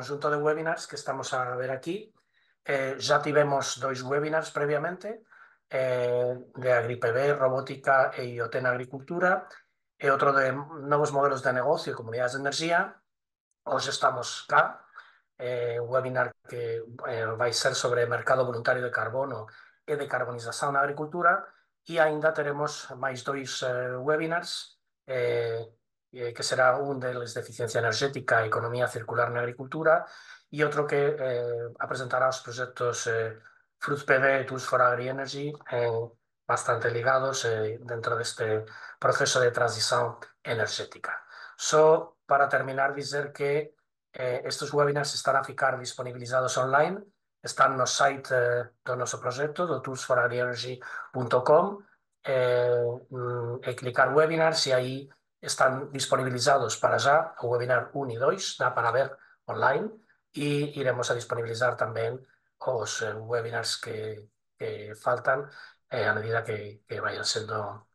conjunto de webinars que estamos a ver aquí. Ya tivemos 2 webinars previamente, de AgriPV, robótica e IoT en agricultura, e outro de novos modelos de negocio e comunidades de enerxía. Hoxe estamos cá, un webinar que vai ser sobre mercado voluntario de carbono e decarbonización na agricultura, e aínda teremos máis 2 webinars, que será un deles de eficiencia energética e economía circular na agricultura, e outro que apresentará os proxectos FruitPV e Tools for Agri-Energy, bastante ligados dentro deste proceso de transición energética. Só para terminar, dizer que estes webinars están a ficar disponibilizados online, están no site do noso proxecto, do toolsforagrienergy.com, e clicar webinars, e aí están disponibilizados para já o webinar 1 e 2, dá para ver online, e iremos a disponibilizar tamén os webinars que faltan a medida que vayan sendo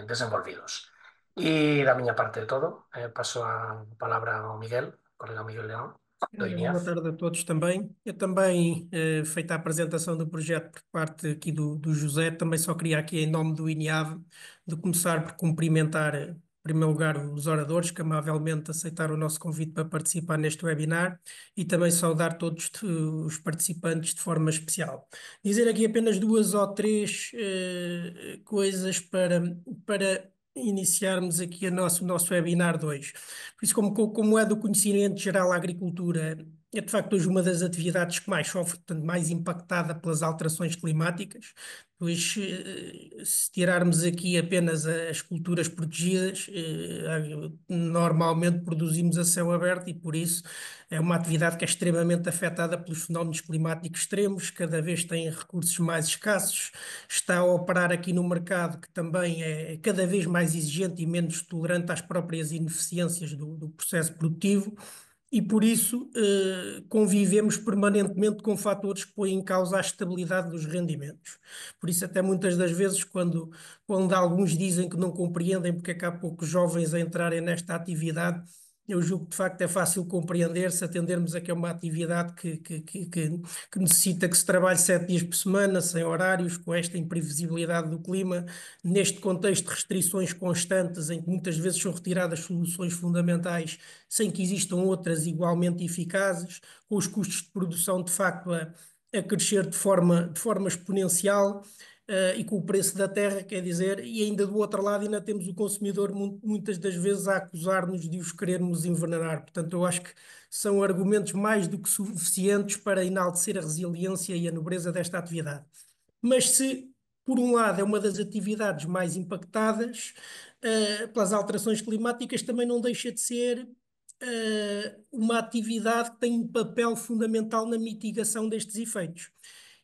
desenvolvidos. E da miña parte de todo, paso a palabra ao Miguel, colega Miguel León, do Boa INIAF. tarde a todos também. Eu também, feita a apresentação do projeto por parte aqui do José, também só queria aqui, em nome do INIAV, de começar por cumprimentar, em primeiro lugar, os oradores que amavelmente aceitaram o nosso convite para participar neste webinar, e também saudar todos os participantes de forma especial. Dizer aqui apenas 2 ou 3 coisas para iniciarmos aqui o nosso webinar 2. Por isso, como é do conhecimento geral, a agricultura é de facto hoje uma das atividades que mais sofre, portanto, mais impactada pelas alterações climáticas. Pois, se tirarmos aqui apenas as culturas protegidas, normalmente produzimos a céu aberto, e por isso é uma atividade que é extremamente afetada pelos fenómenos climáticos extremos, cada vez tem recursos mais escassos, está a operar aqui no mercado que também é cada vez mais exigente e menos tolerante às próprias ineficiências do processo produtivo, e por isso convivemos permanentemente com fatores que põem em causa a estabilidade dos rendimentos. Por isso, até muitas das vezes, quando alguns dizem que não compreendem porque é que há poucos jovens a entrarem nesta atividade, eu julgo que de facto é fácil compreender, se atendermos a que é uma atividade que necessita que se trabalhe 7 dias por semana, sem horários, com esta imprevisibilidade do clima, neste contexto de restrições constantes, em que muitas vezes são retiradas soluções fundamentais sem que existam outras igualmente eficazes, com os custos de produção de facto a crescer de forma exponencial. E com o preço da terra, quer dizer, e ainda do outro lado ainda temos o consumidor muitas das vezes a acusar-nos de os querermos envenenar. Portanto, eu acho que são argumentos mais do que suficientes para enaltecer a resiliência e a nobreza desta atividade. Mas se, por um lado, é uma das atividades mais impactadas pelas alterações climáticas, também não deixa de ser uma atividade que tem um papel fundamental na mitigação destes efeitos.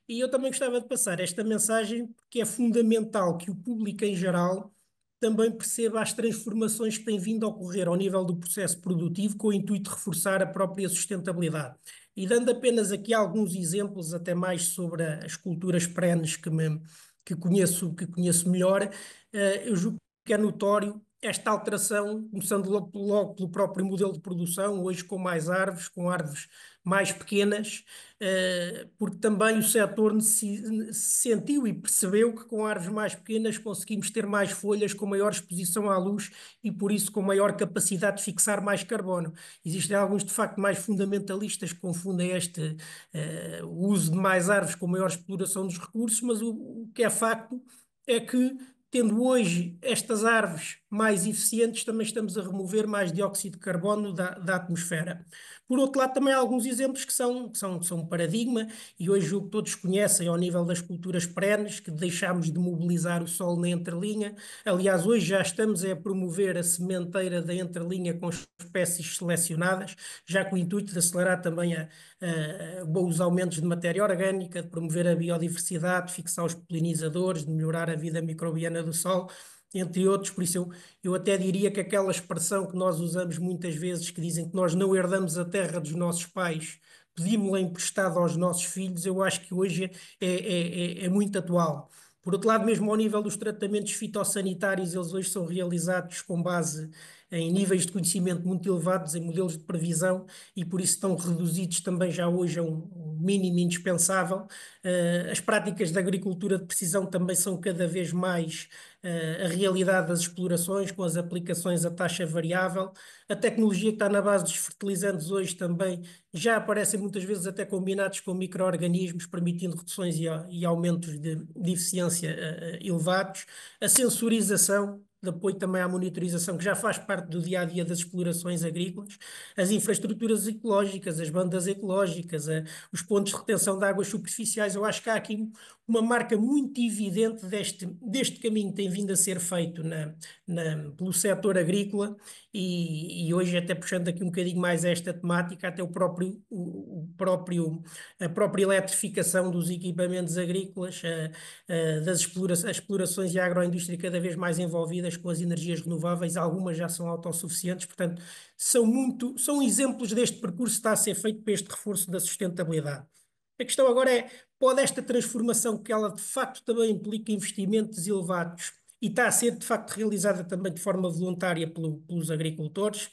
E eu também gostava de passar esta mensagem, porque é fundamental que o público em geral também perceba as transformações que têm vindo a ocorrer ao nível do processo produtivo, com o intuito de reforçar a própria sustentabilidade. E dando apenas aqui alguns exemplos, até mais sobre as culturas perenes que conheço melhor, eu julgo que é notório esta alteração, começando logo pelo próprio modelo de produção, hoje com mais árvores, com árvores mais pequenas, porque também o setor sentiu e percebeu que com árvores mais pequenas conseguimos ter mais folhas com maior exposição à luz e por isso com maior capacidade de fixar mais carbono. Existem alguns de facto mais fundamentalistas que confundem o uso de mais árvores com maior exploração dos recursos, mas o que é facto é que, tendo hoje estas árvores mais eficientes, também estamos a remover mais dióxido de carbono da atmosfera. Por outro lado, também há alguns exemplos que são um paradigma, e hoje o que todos conhecem ao nível das culturas perenes, que deixámos de mobilizar o solo na entrelinha. Aliás, hoje já estamos a promover a sementeira da entrelinha com espécies selecionadas, já com o intuito de acelerar também os aumentos de matéria orgânica, de promover a biodiversidade, de fixar os polinizadores, de melhorar a vida microbiana do solo, entre outros. Por isso eu até diria que aquela expressão que nós usamos muitas vezes, que dizem que nós não herdamos a terra dos nossos pais, pedimos-la emprestada aos nossos filhos, eu acho que hoje é muito atual. Por outro lado, mesmo ao nível dos tratamentos fitossanitários, eles hoje são realizados com base em níveis de conhecimento muito elevados, em modelos de previsão, e por isso estão reduzidos também já hoje a um mínimo indispensável. As práticas de agricultura de precisão também são cada vez mais a realidade das explorações, com as aplicações a taxa variável. A tecnologia que está na base dos fertilizantes hoje também já aparecem muitas vezes até combinados com micro-organismos, permitindo reduções e aumentos de eficiência elevados. A sensorização, de apoio também à monitorização, que já faz parte do dia a dia das explorações agrícolas, as infraestruturas ecológicas, as bandas ecológicas, os pontos de retenção de águas superficiais. Eu acho que há aqui uma marca muito evidente deste caminho que tem vindo a ser feito pelo setor agrícola e hoje até puxando aqui um bocadinho mais esta temática, até a própria eletrificação dos equipamentos agrícolas, as explorações e a agroindústria cada vez mais envolvidas com as energias renováveis, algumas já são autossuficientes, portanto, são exemplos deste percurso que está a ser feito para este reforço da sustentabilidade. A questão agora é, pode esta transformação que ela de facto também implica investimentos elevados e está a ser de facto realizada também de forma voluntária pelos agricultores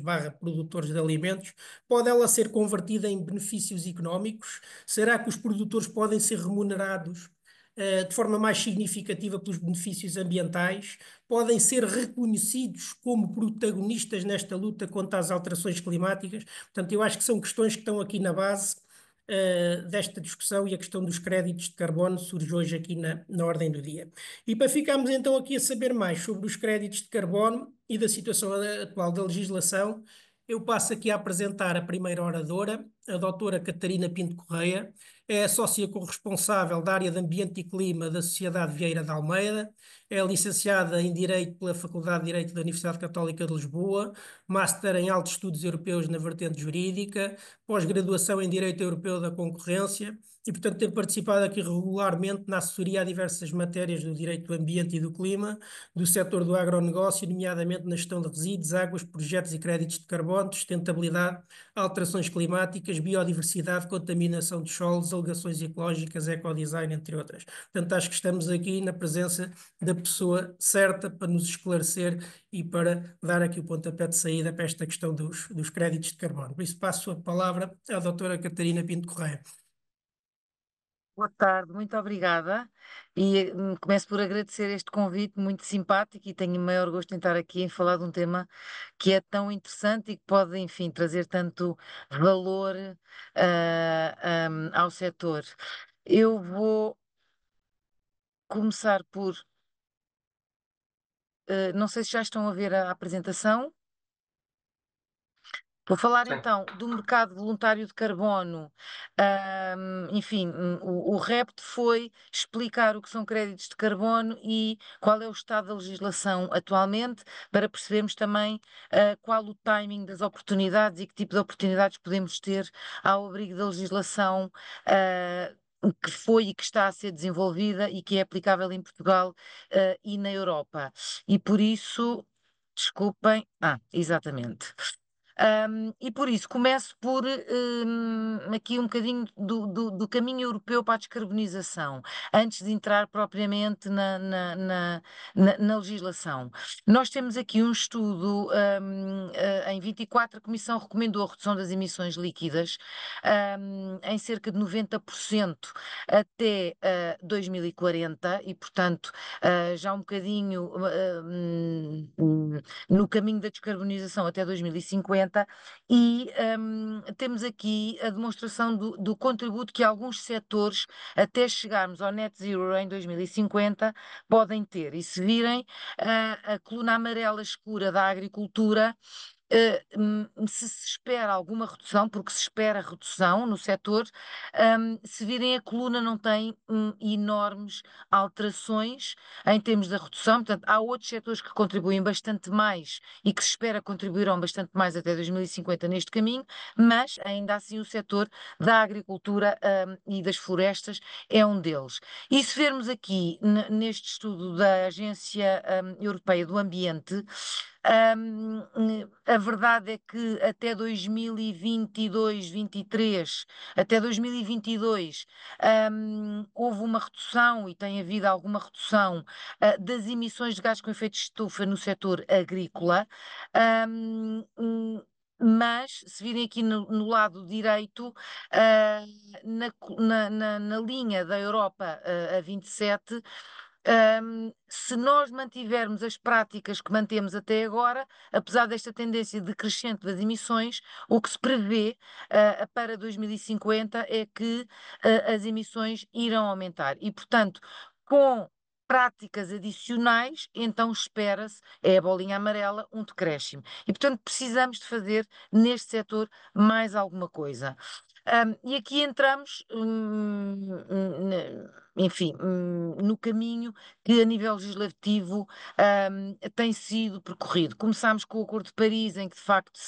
barra produtores de alimentos, pode ela ser convertida em benefícios económicos? Será que os produtores podem ser remunerados de forma mais significativa pelos benefícios ambientais? Podem ser reconhecidos como protagonistas nesta luta contra as alterações climáticas? Portanto, eu acho que são questões que estão aqui na base desta discussão, e a questão dos créditos de carbono surge hoje aqui na ordem do dia. E para ficarmos então aqui a saber mais sobre os créditos de carbono e da situação atual da legislação, eu passo aqui a apresentar a primeira oradora, a doutora Catarina Pinto Correia, é a sócia corresponsável da área de Ambiente e Clima da Sociedade Vieira de Almeida, é licenciada em Direito pela Faculdade de Direito da Universidade Católica de Lisboa, Master em Altos Estudos Europeus na vertente jurídica, pós-graduação em Direito Europeu da Concorrência e, portanto, tem participado aqui regularmente na assessoria a diversas matérias do direito do ambiente e do clima, do setor do agronegócio, nomeadamente na gestão de resíduos, águas, projetos e créditos de carbono, sustentabilidade, alterações climáticas, biodiversidade, contaminação de solos, alegações ecológicas, ecodesign, entre outras. Portanto, acho que estamos aqui na presença da pessoa certa para nos esclarecer e para dar aqui o pontapé de saída para esta questão dos créditos de carbono. Por isso passo a palavra à doutora Catarina Pinto Correia. Boa tarde, muito obrigada. E começo por agradecer este convite muito simpático e tenho o maior gosto em estar aqui em falar de um tema que é tão interessante e que pode, enfim, trazer tanto valor ao setor. Eu vou começar por, não sei se já estão a ver a apresentação. Vou falar Sim. então do mercado voluntário de carbono. Enfim, o repto foi explicar o que são créditos de carbono e qual é o estado da legislação atualmente, para percebermos também qual o timing das oportunidades e que tipo de oportunidades podemos ter ao abrigo da legislação que foi e que está a ser desenvolvida e que é aplicável em Portugal e na Europa. E por isso, desculpem, exatamente. E por isso começo por aqui um bocadinho do caminho europeu para a descarbonização, antes de entrar propriamente na legislação. Nós temos aqui um estudo em 24, a Comissão recomendou a redução das emissões líquidas em cerca de 90% até 2040 e, portanto, já um bocadinho no caminho da descarbonização até 2050 e temos aqui a demonstração do contributo que alguns setores, até chegarmos ao net zero em 2050, podem ter. E se virem a coluna amarela escura da agricultura, se espera alguma redução, porque se espera redução no setor, se virem a coluna não tem enormes alterações em termos da redução, portanto há outros setores que contribuem bastante mais e que se espera contribuirão bastante mais até 2050 neste caminho, mas ainda assim o setor da agricultura e das florestas é um deles. E se vermos aqui neste estudo da Agência Europeia do Ambiente, A verdade é que até 2022, 23, até 2022, houve uma redução e tem havido alguma redução das emissões de gás com efeito de estufa no setor agrícola. Mas, se virem aqui no lado direito, na linha da Europa a 27, se nós mantivermos as práticas que mantemos até agora, apesar desta tendência decrescente das emissões, o que se prevê para 2050 é que as emissões irão aumentar. E, portanto, com práticas adicionais, então espera-se, é a bolinha amarela, um decréscimo. E, portanto, precisamos de fazer neste setor mais alguma coisa. E aqui entramos, enfim, no caminho que a nível legislativo tem sido percorrido. Começámos com o Acordo de Paris, em que de facto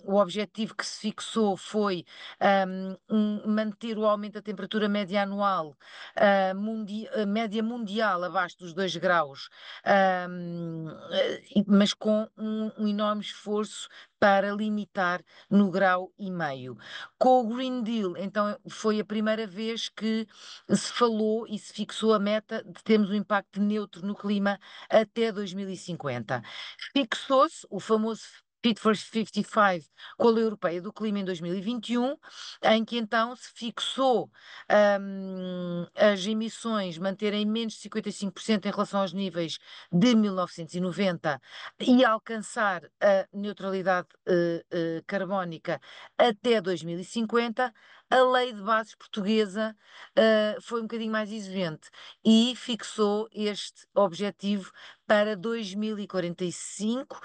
o objetivo que se fixou foi manter o aumento da temperatura média anual, média mundial abaixo dos 2 graus, mas com um enorme esforço para limitar no grau e meio. Com o Green Deal, então, foi a primeira vez que se falou e se fixou a meta de termos um impacto neutro no clima até 2050. Fixou-se o famoso Fit for 55 com a Lei Europeia do Clima em 2021, em que então se fixou as emissões manterem menos de 55% em relação aos níveis de 1990 e alcançar a neutralidade carbónica até 2050. A lei de bases portuguesa foi um bocadinho mais exigente e fixou este objetivo para 2045,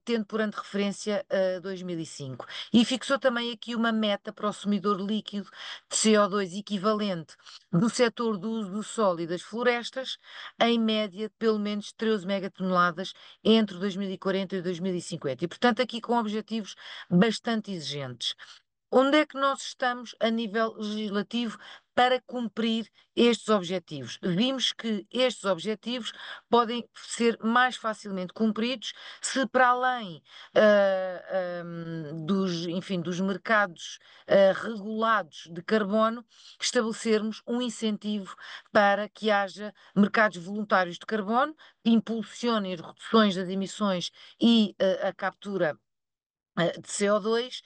tendo por ano de referência 2005. E fixou também aqui uma meta para o consumidor líquido de CO2 equivalente do setor do uso do solo e das florestas, em média de pelo menos 13 megatoneladas entre 2040 e 2050. E, portanto, aqui com objetivos bastante exigentes. Onde é que nós estamos a nível legislativo para cumprir estes objetivos? Vimos que estes objetivos podem ser mais facilmente cumpridos se, para além dos mercados regulados de carbono, estabelecermos um incentivo para que haja mercados voluntários de carbono que impulsionem as reduções das emissões e a captura de CO2,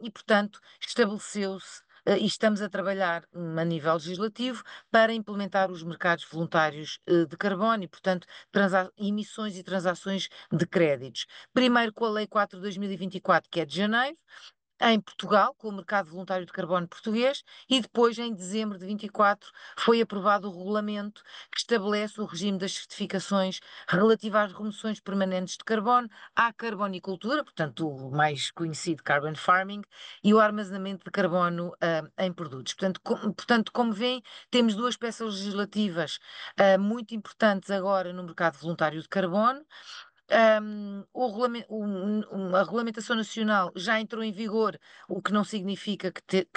e, portanto, estabeleceu-se e estamos a trabalhar a nível legislativo para implementar os mercados voluntários de carbono e, portanto, emissões e transações de créditos. Primeiro com a Lei 4 de 2024, que é de janeiro, em Portugal, com o mercado voluntário de carbono português, e depois, em dezembro de 24, foi aprovado o regulamento que estabelece o regime das certificações relativa às remoções permanentes de carbono, à carbonicultura, portanto, o mais conhecido carbon farming, e o armazenamento de carbono em produtos. Portanto, como veem, temos duas peças legislativas muito importantes agora no mercado voluntário de carbono. A regulamentação nacional já entrou em vigor, o que não significa que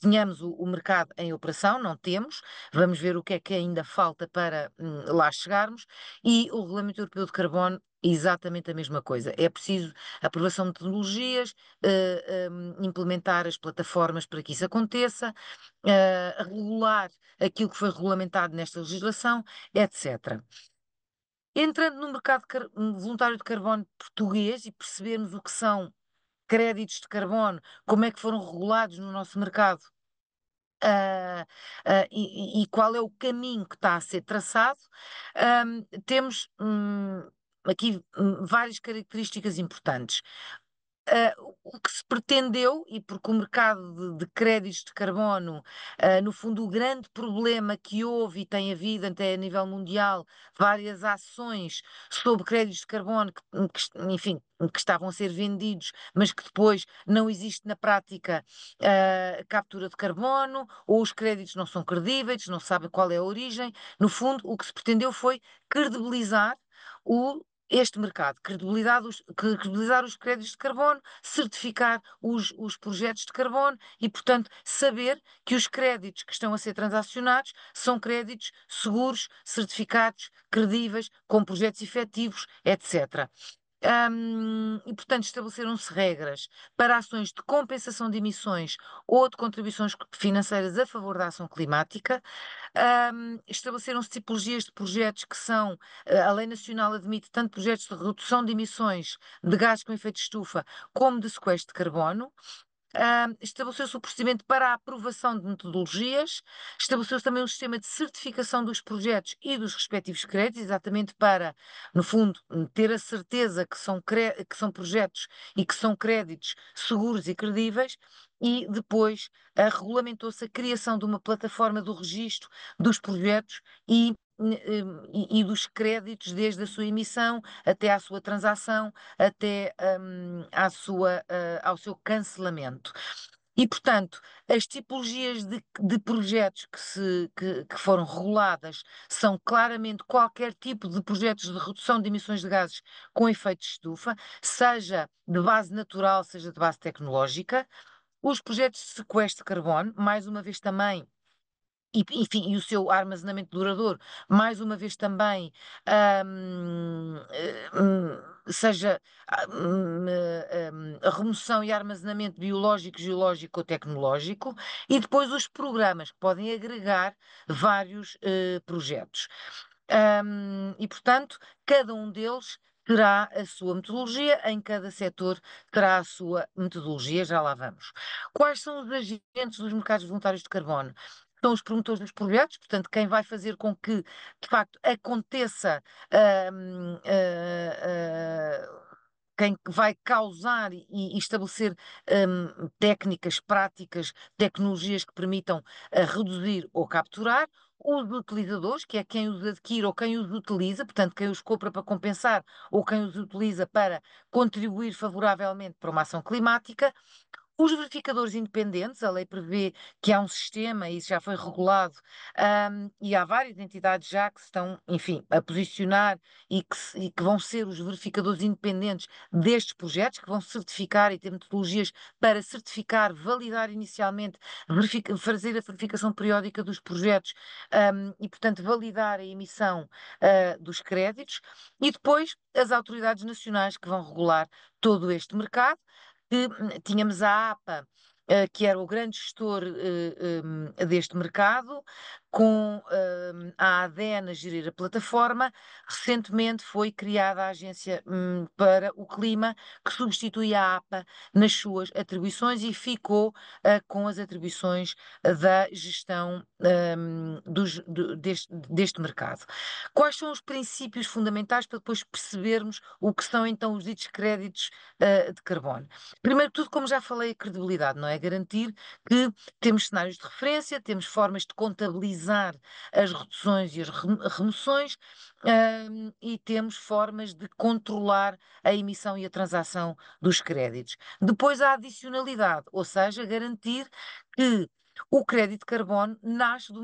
tenhamos o mercado em operação, não temos. Vamos ver o que é que ainda falta para lá chegarmos. E o Regulamento Europeu de Carbono, exatamente a mesma coisa. É preciso aprovação de tecnologias, implementar as plataformas para que isso aconteça, regular aquilo que foi regulamentado nesta legislação, etc. Entrando no mercado voluntário de carbono português e percebermos o que são créditos de carbono, como é que foram regulados no nosso mercado, e qual é o caminho que está a ser traçado, temos aqui várias características importantes. O que se pretendeu, e porque o mercado de créditos de carbono, no fundo, o grande problema que houve e tem havido até a nível mundial, várias ações sobre créditos de carbono enfim, que estavam a ser vendidos, mas que depois não existe na prática captura de carbono, ou os créditos não são credíveis, não se sabe qual é a origem. No fundo, o que se pretendeu foi credibilizar o este mercado, credibilizar os créditos de carbono, certificar os projetos de carbono e, portanto, saber que os créditos que estão a ser transacionados são créditos seguros, certificados, credíveis, com projetos efetivos, etc. E, portanto, estabeleceram-se regras para ações de compensação de emissões ou de contribuições financeiras a favor da ação climática. Estabeleceram-se tipologias de projetos que são, a Lei Nacional admite tanto projetos de redução de emissões de gases com efeito de estufa como de sequestro de carbono. Estabeleceu-se o procedimento para a aprovação de metodologias, estabeleceu-se também um sistema de certificação dos projetos e dos respectivos créditos, exatamente para, no fundo, ter a certeza que são projetos e que são créditos seguros e credíveis, e depois regulamentou-se a criação de uma plataforma do registro dos projetos e dos créditos, desde a sua emissão até à sua transação, até ao seu cancelamento. E, portanto, as tipologias de projetos que foram reguladas são claramente qualquer tipo de projetos de redução de emissões de gases com efeito de estufa, seja de base natural, seja de base tecnológica. Os projetos de sequestro de carbono, mais uma vez também, enfim, e o seu armazenamento duradouro, mais uma vez também, seja a remoção e armazenamento biológico, geológico ou tecnológico, e depois os programas que podem agregar vários projetos. E, portanto, cada um deles terá a sua metodologia, em cada setor terá a sua metodologia, já lá vamos. Quais são os agentes dos mercados voluntários de carbono? São os promotores dos projetos, portanto, quem vai fazer com que, de facto, aconteça, quem vai causar e estabelecer técnicas, práticas, tecnologias que permitam reduzir ou capturar. Os utilizadores, que é quem os adquire ou quem os utiliza, portanto, quem os compra para compensar ou quem os utiliza para contribuir favoravelmente para uma ação climática. Os verificadores independentes, a lei prevê que há um sistema, e isso já foi regulado, e há várias entidades já que se estão, enfim, a posicionar e que vão ser os verificadores independentes destes projetos, que vão certificar e ter metodologias para certificar, validar inicialmente, fazer a verificação periódica dos projetos, e, portanto, validar a emissão, dos créditos, e depois as autoridades nacionais que vão regular todo este mercado, que tínhamos a APA, que era o grande gestor deste mercado, com a ADN a gerir a plataforma. Recentemente foi criada a Agência para o Clima, que substitui a APA nas suas atribuições e ficou com as atribuições da gestão deste mercado. Quais são os princípios fundamentais para depois percebermos o que são então os ditos créditos de carbono? Primeiro de tudo, como já falei, a credibilidade, não é? Garantir que temos cenários de referência, temos formas de contabilizar as reduções e as remoções, e temos formas de controlar a emissão e a transação dos créditos. Depois, a adicionalidade, ou seja, garantir que o crédito de carbono nasce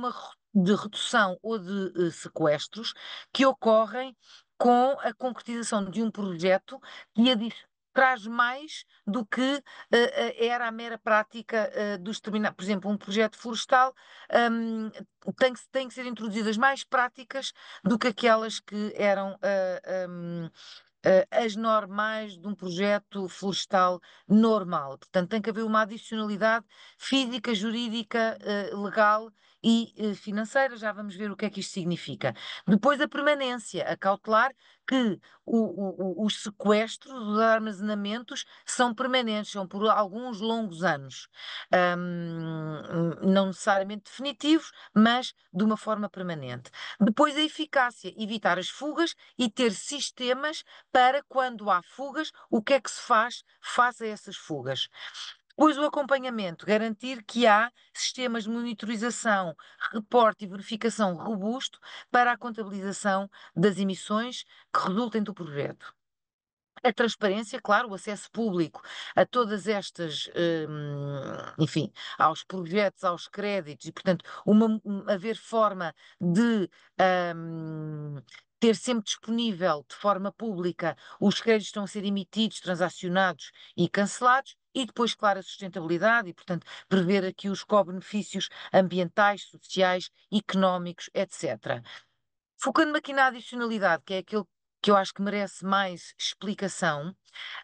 de redução ou de sequestros que ocorrem com a concretização de um projeto que traz mais do que era a mera prática dos determinados. Por exemplo, um projeto florestal tem que ser introduzidas mais práticas do que aquelas que eram as normais de um projeto florestal normal. Portanto, tem que haver uma adicionalidade física, jurídica, legal e financeira. Já vamos ver o que é que isto significa. Depois, a permanência, a cautelar que os sequestros, os armazenamentos são permanentes, são por alguns longos anos. Não necessariamente definitivos, mas de uma forma permanente. Depois, a eficácia, evitar as fugas e ter sistemas para, quando há fugas, o que é que se faz face a essas fugas. Depois, o acompanhamento, garantir que há sistemas de monitorização, reporte e verificação robusto para a contabilização das emissões que resultem do projeto. A transparência, claro, o acesso público a todas estas, enfim, aos projetos, aos créditos, e, portanto, haver forma de ter sempre disponível de forma pública os créditos que estão a ser emitidos, transacionados e cancelados, e depois, claro, a sustentabilidade e, portanto, prever aqui os co-benefícios ambientais, sociais, económicos, etc. Focando-me aqui na adicionalidade, que é aquilo que eu acho que merece mais explicação,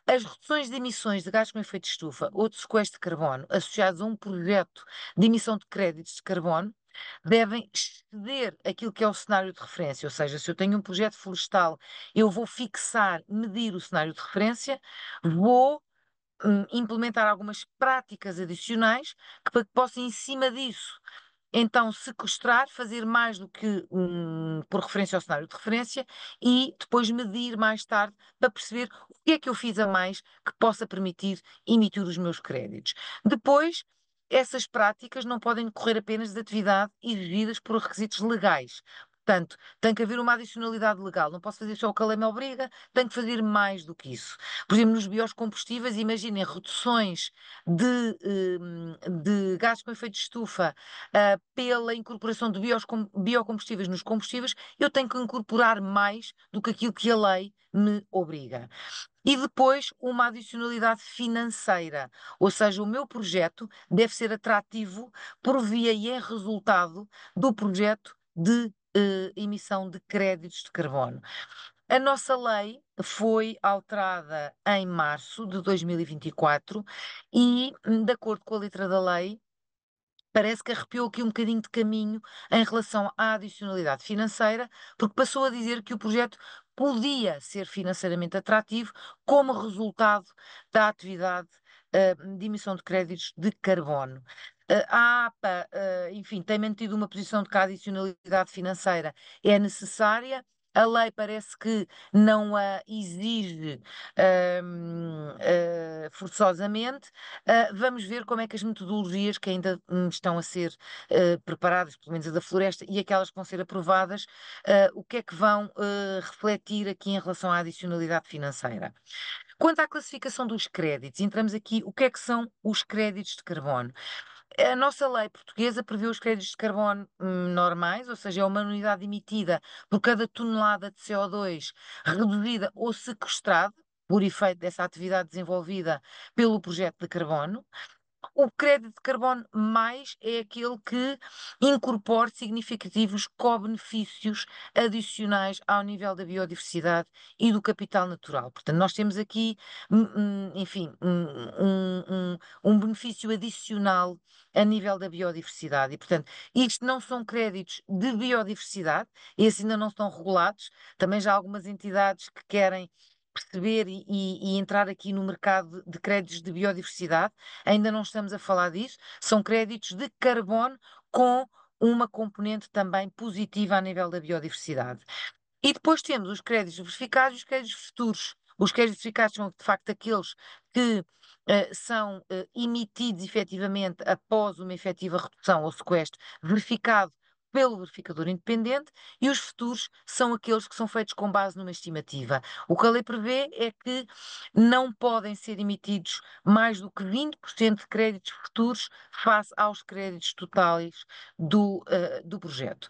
as reduções de emissões de gases com efeito de estufa ou de sequestro de carbono associados a um projeto de emissão de créditos de carbono devem exceder aquilo que é o cenário de referência, ou seja, se eu tenho um projeto florestal, eu vou fixar, medir o cenário de referência, vou implementar algumas práticas adicionais para que possa, em cima disso, então sequestrar, fazer mais do que por referência ao cenário de referência e depois medir mais tarde para perceber o que é que eu fiz a mais que possa permitir emitir os meus créditos. Depois, essas práticas não podem decorrer apenas de atividade exigidas por requisitos legais. Portanto, tem que haver uma adicionalidade legal. Não posso fazer só o que a lei me obriga, tenho que fazer mais do que isso. Por exemplo, nos biocombustíveis, imaginem reduções de gases com efeito de estufa pela incorporação de biocombustíveis nos combustíveis, eu tenho que incorporar mais do que aquilo que a lei me obriga. E depois uma adicionalidade financeira, ou seja, o meu projeto deve ser atrativo por via e é resultado do projeto de emissão de créditos de carbono. A nossa lei foi alterada em março de 2024 e, de acordo com a letra da lei, parece que arrepiou aqui um bocadinho de caminho em relação à adicionalidade financeira, porque passou a dizer que o projeto podia ser financeiramente atrativo como resultado da atividade de emissão de créditos de carbono. A APA, enfim, tem mantido uma posição de que a adicionalidade financeira é necessária. A lei parece que não a exige forçosamente. Vamos ver como é que as metodologias que ainda estão a ser preparadas, pelo menos a da floresta, e aquelas que vão ser aprovadas, o que é que vão refletir aqui em relação à adicionalidade financeira. Quanto à classificação dos créditos, entramos aqui, o que é que são os créditos de carbono? A nossa lei portuguesa prevê os créditos de carbono normais, ou seja, é uma unidade emitida por cada tonelada de CO2 reduzida ou sequestrada por efeito dessa atividade desenvolvida pelo projeto de carbono. O crédito de carbono mais é aquele que incorpora significativos co-benefícios adicionais ao nível da biodiversidade e do capital natural. Portanto, nós temos aqui, enfim, um benefício adicional a nível da biodiversidade. E, portanto, isto não são créditos de biodiversidade, esses ainda não estão regulados. Também já há algumas entidades que querem perceber e entrar aqui no mercado de créditos de biodiversidade. Ainda não estamos a falar disso, são créditos de carbono com uma componente também positiva a nível da biodiversidade. E depois temos os créditos verificados e os créditos futuros. Os créditos verificados são, de facto, aqueles que são emitidos efetivamente após uma efetiva redução ou sequestro verificado pelo verificador independente, e os futuros são aqueles que são feitos com base numa estimativa. O que a lei prevê é que não podem ser emitidos mais do que 20% de créditos futuros face aos créditos totais do projeto.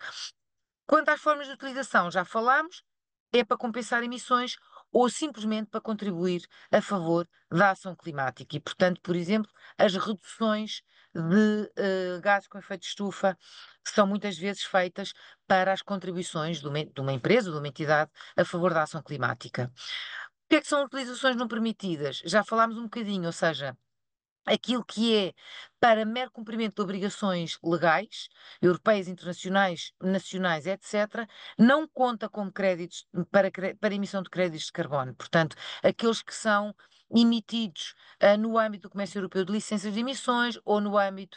Quanto às formas de utilização, já falámos, é para compensar emissões ou simplesmente para contribuir a favor da ação climática. E, portanto, por exemplo, as reduções de gases com efeito de estufa são muitas vezes feitas para as contribuições de uma empresa, de uma entidade, a favor da ação climática. O que é que são utilizações não permitidas? Já falámos um bocadinho, ou seja, aquilo que é para mero cumprimento de obrigações legais, europeias, internacionais, nacionais, etc., não conta como créditos para emissão de créditos de carbono. Portanto, aqueles que são emitidos no âmbito do comércio europeu de licenças de emissões ou no âmbito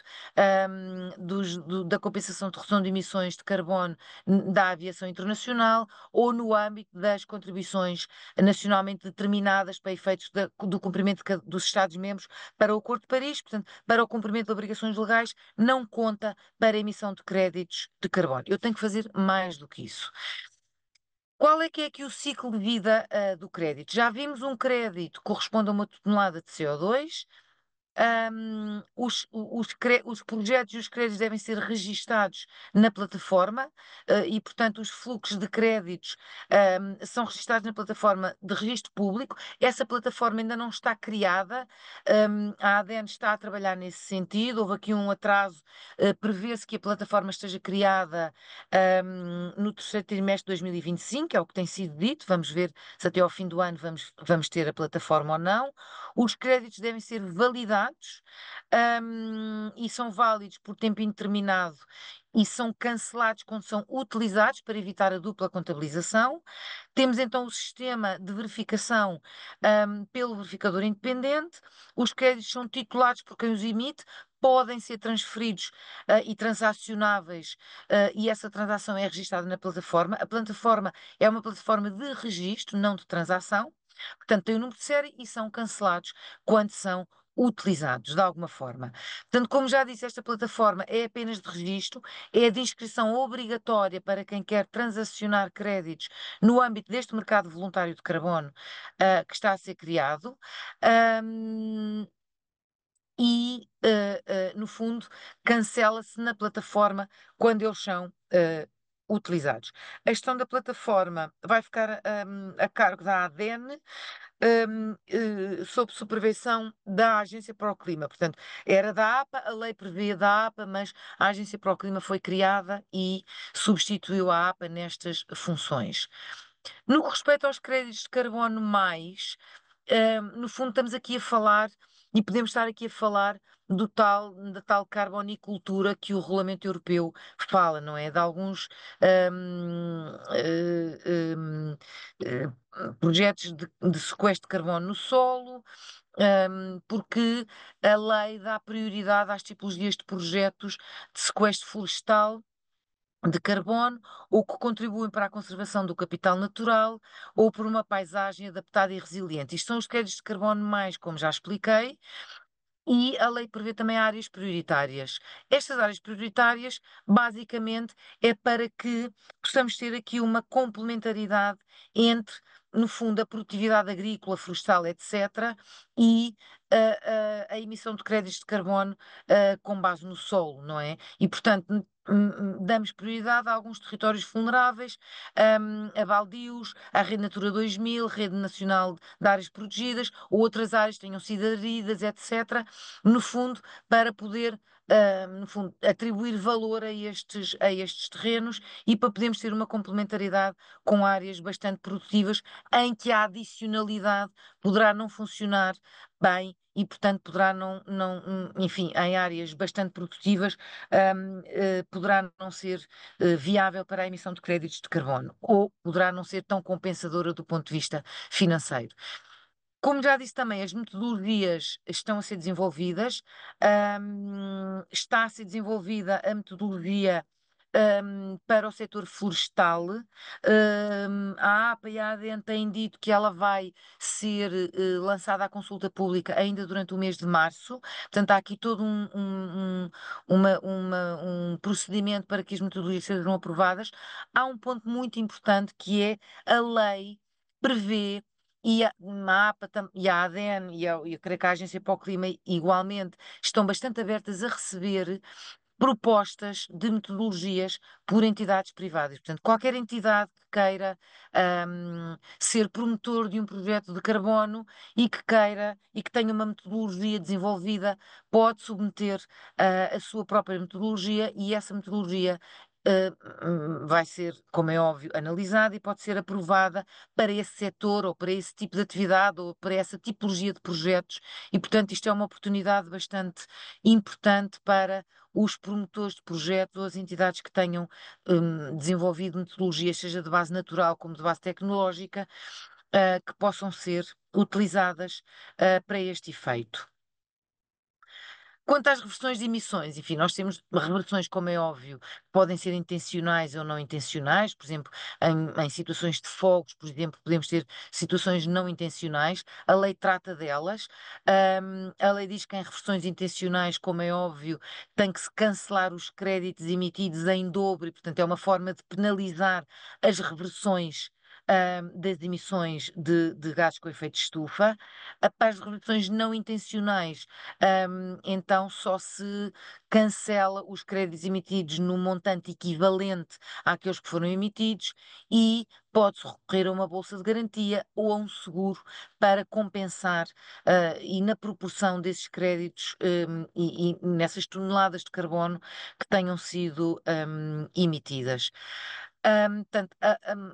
da compensação de redução de emissões de carbono da aviação internacional ou no âmbito das contribuições nacionalmente determinadas para efeitos do cumprimento dos Estados-membros para o Acordo de Paris, portanto, para o cumprimento de obrigações legais, não conta para a emissão de créditos de carbono. Eu tenho que fazer mais do que isso. Qual é que é aqui o ciclo de vida do crédito? Já vimos um crédito que corresponde a uma tonelada de CO2, os projetos e os créditos devem ser registados na plataforma, e, portanto, os fluxos de créditos são registados na plataforma de registro público. Essa plataforma ainda não está criada, a ADN está a trabalhar nesse sentido. Houve aqui um atraso, prevê-se que a plataforma esteja criada no terceiro trimestre de 2025, é o que tem sido dito. Vamos ver se até ao fim do ano vamos ter a plataforma ou não. Os créditos devem ser validados, e são válidos por tempo indeterminado e são cancelados quando são utilizados para evitar a dupla contabilização. Temos então o sistema de verificação, pelo verificador independente. Os créditos são titulados por quem os emite, podem ser transferidos e transacionáveis, e essa transação é registada na plataforma. A plataforma é uma plataforma de registro, não de transação. Portanto, tem o número de série e são cancelados quando são utilizados de alguma forma. Portanto, como já disse, esta plataforma é apenas de registro, é de inscrição obrigatória para quem quer transacionar créditos no âmbito deste mercado voluntário de carbono, que está a ser criado. Ahm, no fundo, cancela-se na plataforma quando eles são utilizados. A gestão da plataforma vai ficar a cargo da ADN, sob supervisão da Agência para o Clima. Portanto, era da APA, a lei previa da APA, mas a Agência para o Clima foi criada e substituiu a APA nestas funções. No que respeita aos créditos de carbono no fundo estamos aqui a falar, e podemos estar aqui a falar da tal carbonicultura que o Regulamento Europeu fala, não é? De alguns projetos de sequestro de carbono no solo, porque a lei dá prioridade às tipologias de projetos de sequestro florestal de carbono, ou que contribuem para a conservação do capital natural, ou por uma paisagem adaptada e resiliente. Isto são os créditos de carbono mais, como já expliquei, e a lei prevê também áreas prioritárias. Estas áreas prioritárias, basicamente, é para que possamos ter aqui uma complementaridade entre, no fundo, a produtividade agrícola, florestal, etc., e a emissão de créditos de carbono com base no solo, não é? E, portanto, damos prioridade a alguns territórios vulneráveis, a baldios, à Rede Natura 2000, Rede Nacional de Áreas Protegidas, ou outras áreas que tenham sido aderidas, etc., no fundo, para poder, no fundo, atribuir valor a estes terrenos e para podermos ter uma complementaridade com áreas bastante produtivas, em que a adicionalidade poderá não funcionar bem e, portanto, poderá enfim, em áreas bastante produtivas, poderá não ser viável para a emissão de créditos de carbono, ou poderá não ser tão compensadora do ponto de vista financeiro. Como já disse também, as metodologias estão a ser desenvolvidas. Está a ser desenvolvida a metodologia para o setor florestal. A APA e a ADN têm dito que ela vai ser lançada à consulta pública ainda durante o mês de março. Portanto, há aqui todo um procedimento para que as metodologias sejam aprovadas. Há um ponto muito importante, que é a lei prevê, e a APA e a ADN e eu creio que a Agência para o Clima igualmente estão bastante abertas a receber propostas de metodologias por entidades privadas. Portanto, qualquer entidade que queira ser promotor de um projeto de carbono e que queira e que tenha uma metodologia desenvolvida, pode submeter a sua própria metodologia, e essa metodologia vai ser, como é óbvio, analisada e pode ser aprovada para esse setor ou para esse tipo de atividade ou para essa tipologia de projetos. E, portanto, isto é uma oportunidade bastante importante para os promotores de projetos ou as entidades que tenham desenvolvido metodologias, seja de base natural como de base tecnológica, que possam ser utilizadas para este efeito. Quanto às reversões de emissões, enfim, nós temos reversões, como é óbvio, que podem ser intencionais ou não intencionais. Por exemplo, em situações de fogos, por exemplo, podemos ter situações não intencionais. A lei trata delas. A lei diz que em reversões intencionais, como é óbvio, tem que se cancelar os créditos emitidos em dobro, e, portanto, é uma forma de penalizar as reversões das emissões de gases com efeito de estufa. Para as reduções não intencionais, então só se cancela os créditos emitidos no montante equivalente àqueles que foram emitidos e pode-se recorrer a uma bolsa de garantia ou a um seguro para compensar, e na proporção desses créditos, e nessas toneladas de carbono que tenham sido emitidas. Portanto,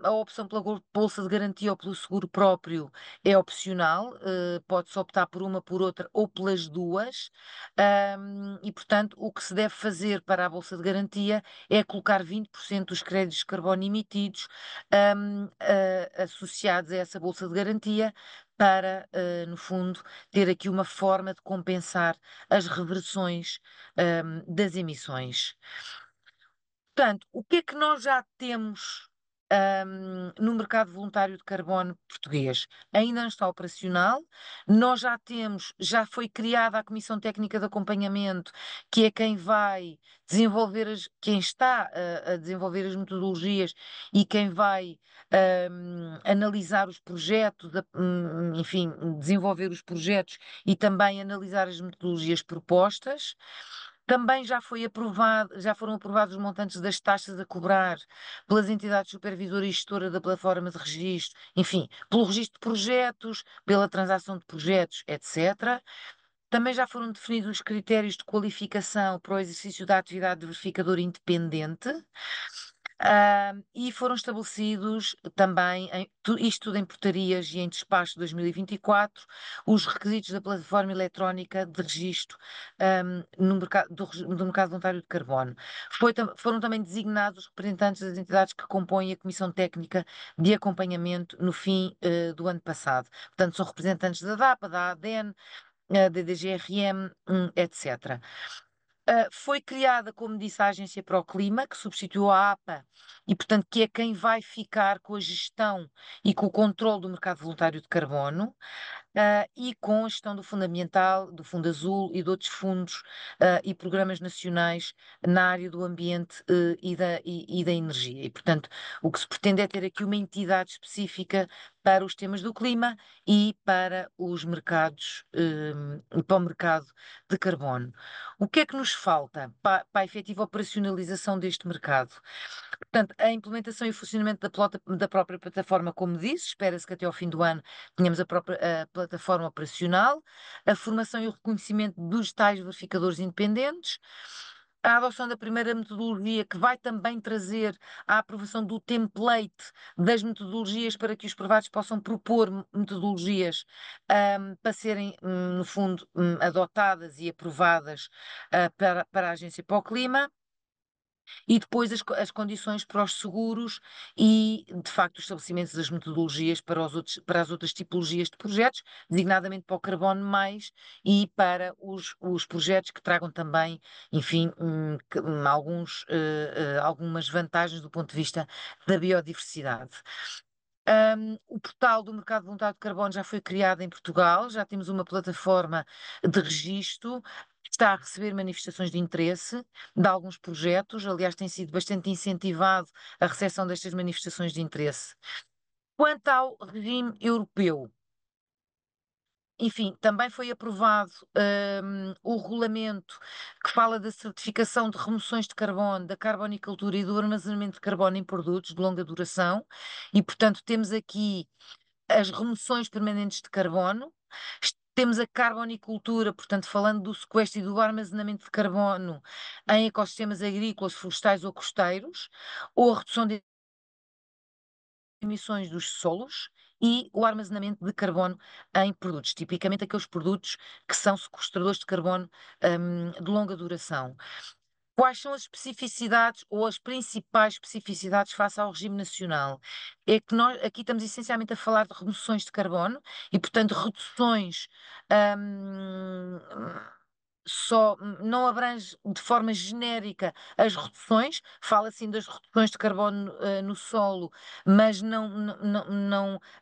a opção pela bolsa de garantia ou pelo seguro próprio é opcional, pode-se optar por uma, por outra ou pelas duas. E, portanto, o que se deve fazer para a bolsa de garantia é colocar 20% dos créditos de carbono emitidos, associados a essa bolsa de garantia, para, no fundo, ter aqui uma forma de compensar as reversões, das emissões. Portanto, o que é que nós já temos, no mercado voluntário de carbono português? Ainda não está operacional. Nós já temos, já foi criada a Comissão Técnica de Acompanhamento, que é quem vai desenvolver quem está a desenvolver as metodologias e quem vai analisar os projetos, enfim, desenvolver os projetos e também analisar as metodologias propostas. Também já foram aprovados os montantes das taxas a cobrar pelas entidades supervisoras e gestora da plataforma de registro, enfim, pelo registro de projetos, pela transação de projetos, etc. Também já foram definidos os critérios de qualificação para o exercício da atividade de verificador independente. E foram estabelecidos também, isto tudo em portarias e em despacho de 2024, os requisitos da plataforma eletrónica de registro, no mercado, do mercado voluntário de carbono. Foram também designados os representantes das entidades que compõem a Comissão Técnica de Acompanhamento no fim, do ano passado. Portanto, são representantes da DAPA, da ADN, da DGRM, etc. Foi criada, como disse, a Agência para o Clima, que substituiu a APA e, portanto, que é quem vai ficar com a gestão e com o controle do mercado voluntário de carbono, e com a gestão do Fundo Ambiental, do Fundo Azul e de outros fundos, e programas nacionais na área do ambiente, e da energia. E, portanto, o que se pretende é ter aqui uma entidade específica para os temas do clima e para os mercados, e para o mercado de carbono. O que é que nos falta para a efetiva operacionalização deste mercado? Portanto, a implementação e o funcionamento da própria plataforma, como disse, espera-se que até ao fim do ano tenhamos a própria plataforma operacional, a formação e o reconhecimento dos tais verificadores independentes, a adoção da primeira metodologia, que vai também trazer a aprovação do template das metodologias para que os privados possam propor metodologias, para serem, no fundo, adotadas e aprovadas, para a Agência para o Clima. E depois as condições para os seguros e, de facto, os estabelecimentos das metodologias para as outras tipologias de projetos, designadamente para o carbono mais e para os projetos que tragam também, enfim, algumas vantagens do ponto de vista da biodiversidade. O portal do mercado voluntário de carbono já foi criado em Portugal, já temos uma plataforma de registro, está a receber manifestações de interesse de alguns projetos, aliás, tem sido bastante incentivado a recepção destas manifestações de interesse. Quanto ao regime europeu, enfim, também foi aprovado, o regulamento que fala da certificação de remoções de carbono, da carbonicultura e do armazenamento de carbono em produtos de longa duração, e, portanto, temos aqui as remoções permanentes de carbono, temos a carbonicultura, portanto, falando do sequestro e do armazenamento de carbono em ecossistemas agrícolas, florestais ou costeiros, ou a redução de emissões dos solos e o armazenamento de carbono em produtos, tipicamente aqueles produtos que são sequestradores de carbono, de longa duração. Quais são as especificidades ou as principais especificidades face ao regime nacional? É que nós aqui estamos essencialmente a falar de remoções de carbono e, portanto, reduções, hum, não abrange de forma genérica as reduções, fala assim das reduções de carbono, no solo, mas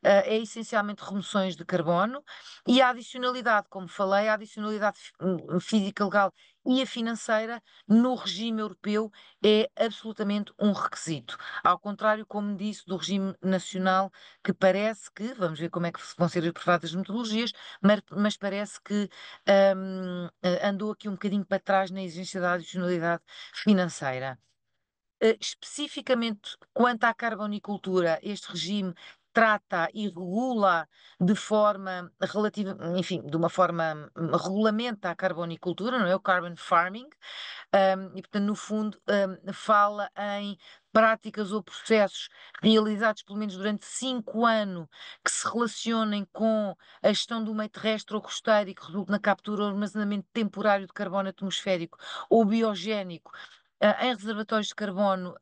é essencialmente remoções de carbono, e a adicionalidade, como falei, a adicionalidade física, legal e a financeira no regime europeu é absolutamente um requisito. Ao contrário, como disse, do regime nacional, que parece que, vamos ver como é que vão ser aprovadas as metodologias, mas parece que andou aqui um bocadinho para trás na exigência da adicionalidade financeira. Especificamente quanto à carbonicultura, este regime trata e regula de forma relativa, enfim, de uma forma regulamenta a carbonicultura, não é? O carbon farming, e portanto, no fundo, fala em práticas ou processos realizados pelo menos durante 5 anos que se relacionem com a gestão do meio terrestre ou costeiro e que resulte na captura ou armazenamento temporário de carbono atmosférico ou biogénico em reservatórios de carbono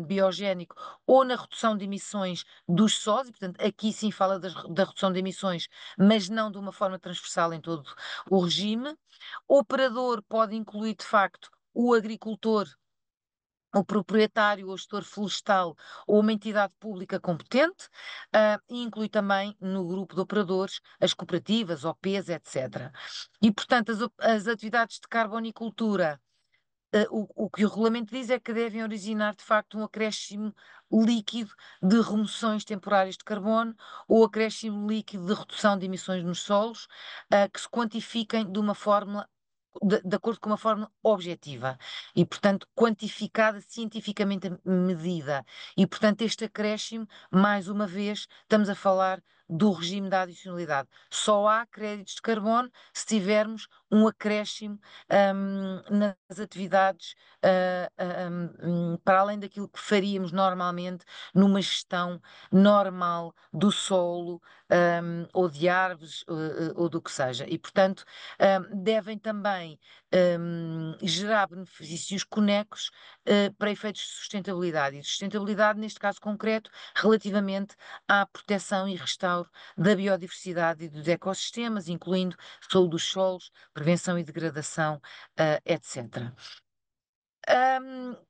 biogénico ou na redução de emissões dos sós, e portanto aqui sim fala da redução de emissões, mas não de uma forma transversal em todo o regime. O operador pode incluir de facto o agricultor, o proprietário ou gestor florestal ou uma entidade pública competente, e inclui também no grupo de operadores as cooperativas, OPs, etc. E, portanto, as atividades de carbonicultura o que o regulamento diz é que devem originar, de facto, um acréscimo líquido de remoções temporárias de carbono ou acréscimo líquido de redução de emissões nos solos, que se quantifiquem de uma fórmula. De acordo com uma fórmula objetiva e, portanto, quantificada, cientificamente medida. E, portanto, este acréscimo, mais uma vez, estamos a falar do regime da adicionalidade. Só há créditos de carbono se tivermos um acréscimo nas atividades para além daquilo que faríamos normalmente numa gestão normal do solo ou de árvores ou do que seja. E, portanto, devem também gerar benefícios conexos para efeitos de sustentabilidade. E de sustentabilidade, neste caso concreto, relativamente à proteção e restauro da biodiversidade e dos ecossistemas, incluindo saúde dos solos, prevenção e degradação, etc.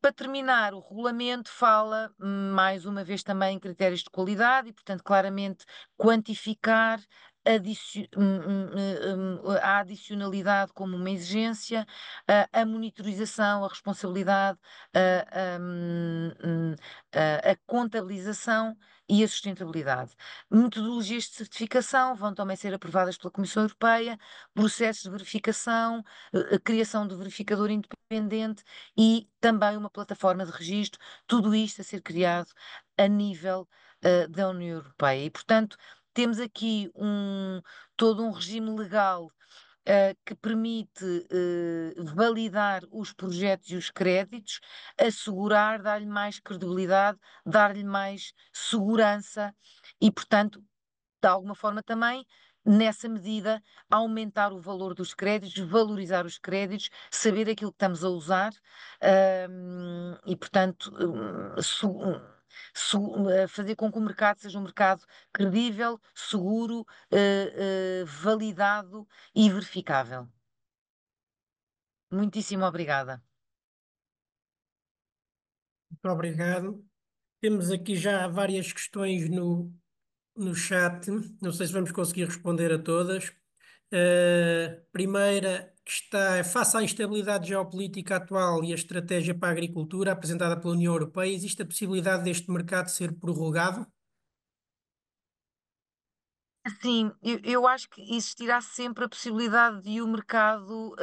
Para terminar, o regulamento fala, mais uma vez, também em critérios de qualidade e, portanto, claramente quantificar a adicionalidade como uma exigência, a monitorização, a responsabilidade, a contabilização e a sustentabilidade. Metodologias de certificação vão também ser aprovadas pela Comissão Europeia, processos de verificação, a criação de verificador independente e também uma plataforma de registro, tudo isto a ser criado a nível da União Europeia. E, portanto, temos aqui todo um regime legal que permite validar os projetos e os créditos, assegurar, dar-lhe mais credibilidade, dar-lhe mais segurança e, portanto, de alguma forma também, nessa medida, aumentar o valor dos créditos, valorizar os créditos, saber aquilo que estamos a usar, e, portanto, fazer com que o mercado seja um mercado credível, seguro, validado e verificável. Muitíssimo obrigada. Muito obrigado. Temos aqui já várias questões no chat. Não sei se vamos conseguir responder a todas. Primeira que está, face à instabilidade geopolítica atual e a estratégia para a agricultura apresentada pela União Europeia, existe a possibilidade deste mercado ser prorrogado? Sim, eu acho que existirá sempre a possibilidade de o mercado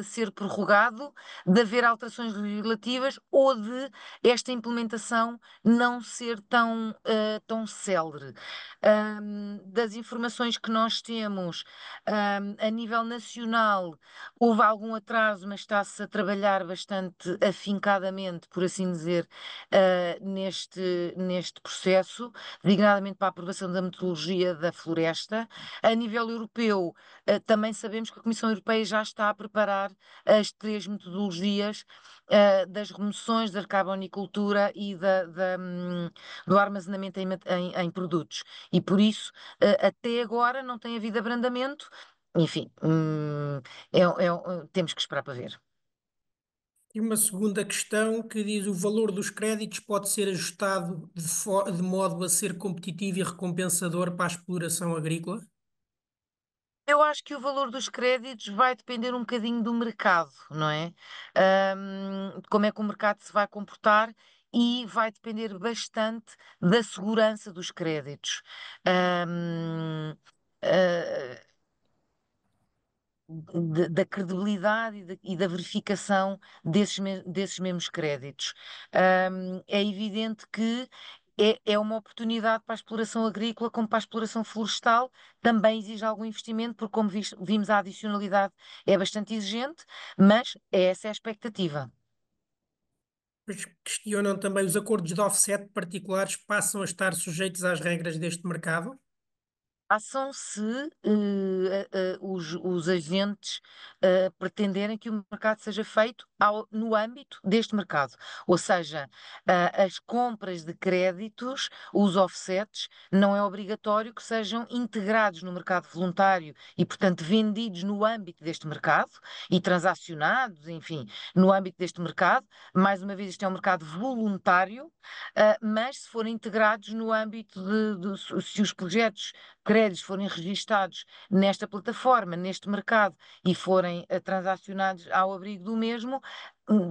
ser prorrogado, de haver alterações legislativas ou de esta implementação não ser tão célere. Das informações que nós temos, a nível nacional, houve algum atraso, mas está-se a trabalhar bastante afincadamente, por assim dizer, neste processo, designadamente para a aprovação da metodologia da floresta. A nível europeu, também sabemos que a Comissão Europeia já está a preparar as 3 metodologias das remoções da carbonicultura e do armazenamento em produtos. E por isso, até agora, não tem havido abrandamento. Enfim, temos que esperar para ver. E uma segunda questão que diz: o valor dos créditos pode ser ajustado de modo a ser competitivo e recompensador para a exploração agrícola? Eu acho que o valor dos créditos vai depender um bocadinho do mercado, não é? De como é que o mercado se vai comportar e vai depender bastante da segurança dos créditos. Ahm, ah, da credibilidade e da verificação desses mesmos créditos. É evidente que é uma oportunidade para a exploração agrícola, como para a exploração florestal, também exige algum investimento, porque, como vimos, a adicionalidade é bastante exigente, mas essa é a expectativa. Pois questionam também os acordos de offset particulares passam a estar sujeitos às regras deste mercado? Façam se os agentes pretenderem que o mercado seja feito no âmbito deste mercado. Ou seja, as compras de créditos, os offsets, não é obrigatório que sejam integrados no mercado voluntário e, portanto, vendidos no âmbito deste mercado e transacionados, enfim, no âmbito deste mercado. Mais uma vez, isto é um mercado voluntário, mas se forem integrados no âmbito se os projetos créditos forem registados nesta plataforma, neste mercado, e forem transacionados ao abrigo do mesmo,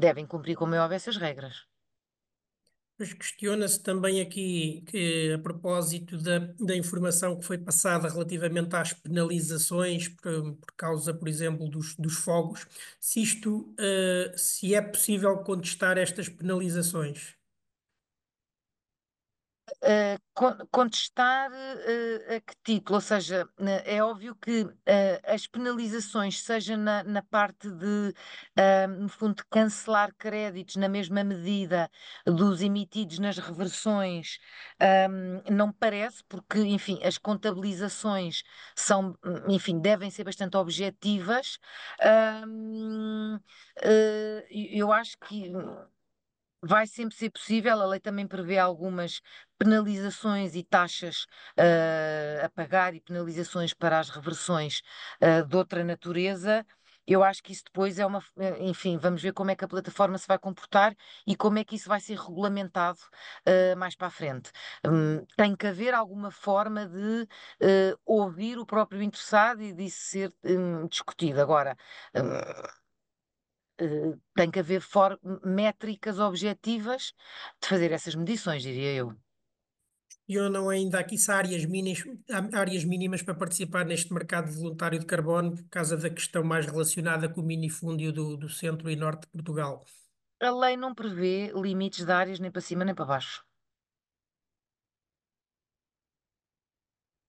devem cumprir, como é óbvio, essas regras. Pois questiona-se também aqui que, a propósito da informação que foi passada relativamente às penalizações por causa, por exemplo, dos fogos, se é possível contestar estas penalizações. Contestar a que título? Ou seja, é óbvio que as penalizações, seja na parte de, no fundo, de cancelar créditos na mesma medida dos emitidos nas reversões, não parece, porque, enfim, as contabilizações são, enfim, devem ser bastante objetivas. Eu acho que vai sempre ser possível, a lei também prevê algumas penalizações e taxas a pagar e penalizações para as reversões de outra natureza. Eu acho que isso depois é enfim, vamos ver como é que a plataforma se vai comportar e como é que isso vai ser regulamentado mais para a frente. Tem que haver alguma forma de ouvir o próprio interessado e disso ser discutido. Agora, tem que haver métricas objetivas de fazer essas medições, diria eu. E ou não ainda aqui se há áreas mínimas para participar neste mercado voluntário de carbono, por causa da questão mais relacionada com o minifúndio do centro e norte de Portugal. A lei não prevê limites de áreas nem para cima nem para baixo.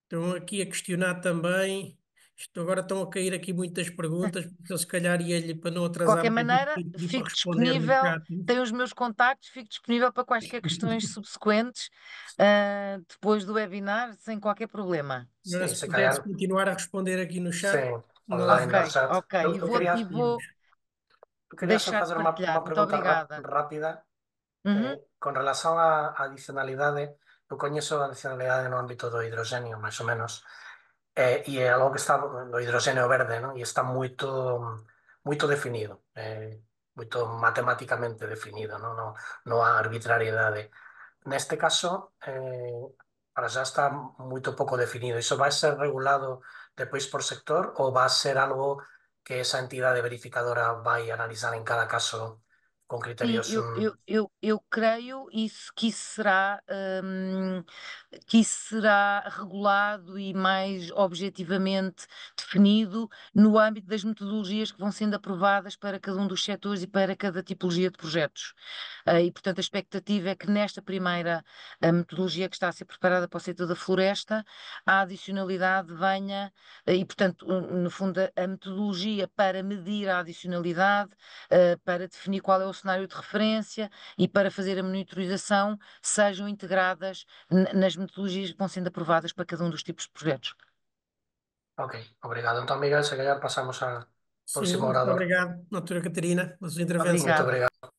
Estão aqui a questionar também. Isto agora estão a cair aqui muitas perguntas, porque eu se calhar ia-lhe, para não De atrasar qualquer mais isto, maneira, pedir para fico responder no disponível, chat. tenho os meus contactos, fico disponível para quaisquer questões subsequentes, depois do webinar, sem qualquer problema. Não, Sí, se se pudesse calhar, continuar a responder aqui no sí, chat, nós Ok, online no chat. ok. Eu, eu quería, E vou eu quería só deixar de fazer partilhar. uma Muito pregunta obrigada. rápida. Uhum. Con relación a adicionalidade, eu coñezo a adicionalidade no ámbito do hidroxenio, máis ou menos, e é algo que está do hidroxenio verde, non? E está moito definido, moito matemáticamente definido, non? No há arbitrariedade. Neste caso, para xa está moito pouco definido. Iso vai ser regulado depois por sector ou vai ser algo que esa entidade verificadora vai analizar en cada caso con Sim, criterios... eu creio que isso será regulado e mais objetivamente definido no âmbito das metodologias que vão sendo aprovadas para cada um dos setores e para cada tipologia de projetos. E, portanto, a expectativa é que nesta primeira metodologia que está a ser preparada para o setor da floresta, a adicionalidade venha, e, portanto, no fundo, a metodologia para medir a adicionalidade, para definir qual é o cenário de referência e para fazer a monitorização, sejam integradas nas metodologias que vão sendo aprovadas para cada um dos tipos de projetos. Ok, obrigado. Então, Miguel, se calhar pasamos ao sim, próximo muito orador. obrigado, doutora Catarina, pela sua intervenção. Muito Obrigada. obrigado.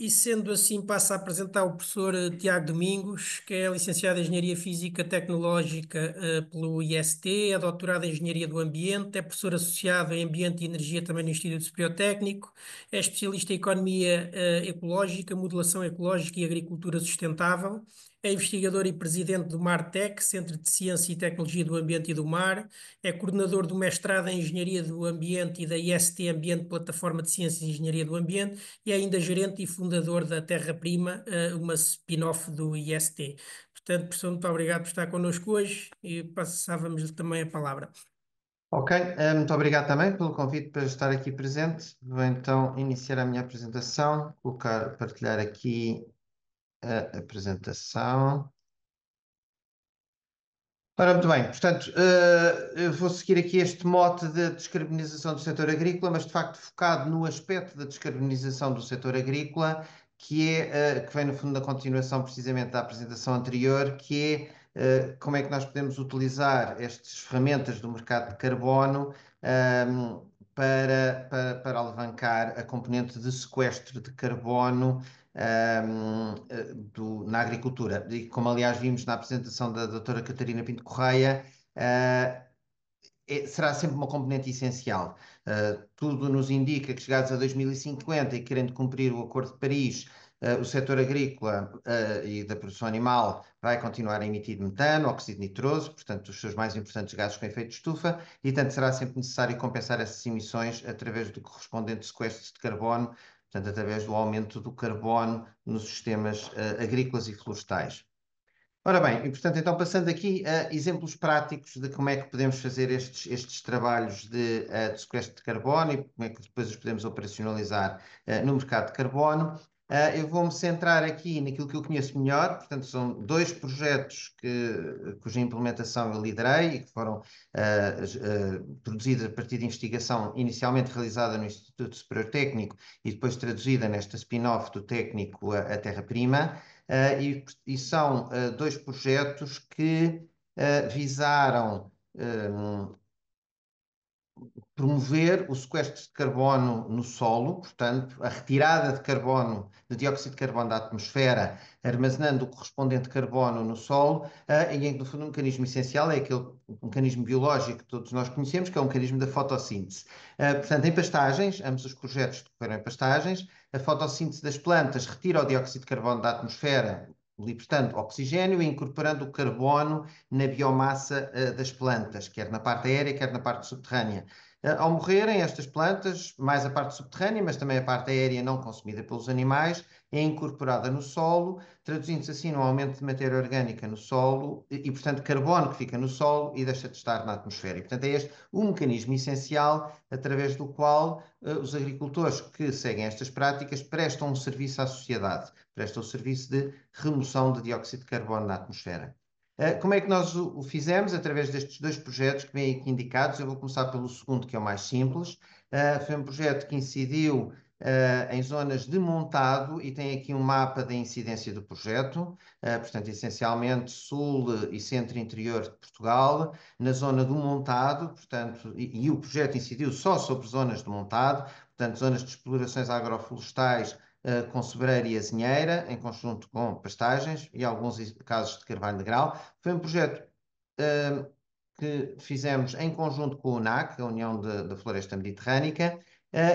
E sendo assim, passo a apresentar o professor Tiago Domingos, que é licenciado em Engenharia Física Tecnológica pelo IST, é doutorado em Engenharia do Ambiente, é professor associado em Ambiente e Energia também no Instituto Superior Técnico, é especialista em Economia Ecológica, Modelação Ecológica e Agricultura Sustentável, É investigador e presidente do MarTech, Centro de Ciência e Tecnologia do Ambiente e do Mar. É coordenador do mestrado em Engenharia do Ambiente e da IST Ambiente, Plataforma de Ciências e Engenharia do Ambiente, e é ainda gerente e fundador da Terra Prima, uma spin-off do IST. Portanto, professor, muito obrigado por estar connosco hoje e passávamos também a palavra. Ok, muito obrigado também pelo convite para estar aqui presente. Vou então iniciar a minha apresentação, partilhar aqui a apresentação. Ora, muito bem, portanto, eu vou seguir aqui este mote de descarbonização do setor agrícola, mas de facto focado no aspecto da descarbonização do setor agrícola, que vem no fundo da continuação precisamente da apresentação anterior, que é como é que nós podemos utilizar estas ferramentas do mercado de carbono para alavancar a componente de sequestro de carbono na agricultura. E como aliás vimos na apresentação da doutora Catarina Pinto Correia, será sempre uma componente essencial. Tudo nos indica que chegados a 2050 e querendo cumprir o Acordo de Paris, o setor agrícola e da produção animal vai continuar a emitir metano, óxido nitroso, portanto os seus mais importantes gases com efeito de estufa, e tanto será sempre necessário compensar essas emissões através do correspondente sequestro de carbono, portanto através do aumento do carbono nos sistemas agrícolas e florestais. Ora bem, e portanto, então passando aqui a exemplos práticos de como é que podemos fazer estes trabalhos de sequestro de carbono e como é que depois os podemos operacionalizar no mercado de carbono. Eu vou-me centrar aqui naquilo que eu conheço melhor, portanto são dois projetos cuja implementação eu liderei e que foram produzidos a partir de investigação inicialmente realizada no Instituto Superior Técnico e depois traduzida nesta spin-off do técnico a Terra Prima. E são dois projetos que visaram promover o sequestro de carbono no solo, portanto, a retirada de carbono, de dióxido de carbono da atmosfera, armazenando o correspondente carbono no solo, e em que, no fundo, um mecanismo essencial é aquele mecanismo biológico que todos nós conhecemos, que é o mecanismo da fotossíntese. Portanto, em pastagens, ambos os projetos decorreram em pastagens, a fotossíntese das plantas retira o dióxido de carbono da atmosfera, libertando oxigênio e incorporando o carbono na biomassa das plantas, quer na parte aérea, quer na parte subterrânea. Ao morrerem estas plantas, mais a parte subterrânea, mas também a parte aérea não consumida pelos animais, é incorporada no solo, traduzindo-se assim num aumento de matéria orgânica no solo e, portanto, carbono que fica no solo e deixa de estar na atmosfera. E, portanto, é este um mecanismo essencial através do qual os agricultores que seguem estas práticas prestam um serviço à sociedade, prestam o serviço de remoção de dióxido de carbono na atmosfera. Como é que nós o fizemos? Através destes dois projetos que vêm aqui indicados. Eu vou começar pelo segundo, que é o mais simples. Foi um projeto que incidiu em zonas de montado e tem aqui um mapa da incidência do projeto, portanto, essencialmente sul e centro-interior de Portugal, na zona do montado, portanto, e o projeto incidiu só sobre zonas de montado, portanto, zonas de explorações agroflorestais com sobreira e azinheira, em conjunto com pastagens e alguns casos de carvalho de grau. Foi um projeto que fizemos em conjunto com o NAC, a União da Floresta Mediterrânica,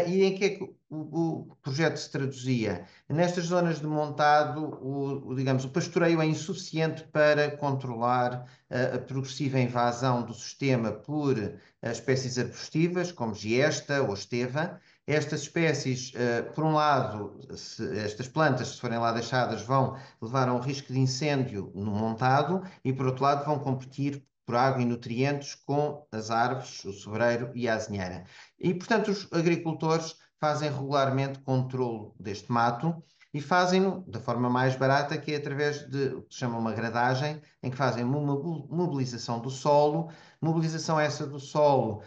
e em que é que o projeto se traduzia? Nestas zonas de montado, digamos, o pastoreio é insuficiente para controlar a progressiva invasão do sistema por espécies arbustivas, como giesta ou esteva. Estas espécies, por um lado, estas plantas, se forem lá deixadas, vão levar a um risco de incêndio no montado e, por outro lado, vão competir por água e nutrientes com as árvores, o sobreiro e a azinheira. E, portanto, os agricultores fazem regularmente controle deste mato e fazem-no da forma mais barata, que é através de o que se chama uma gradagem, em que fazem uma mobilização do solo, mobilização essa do solo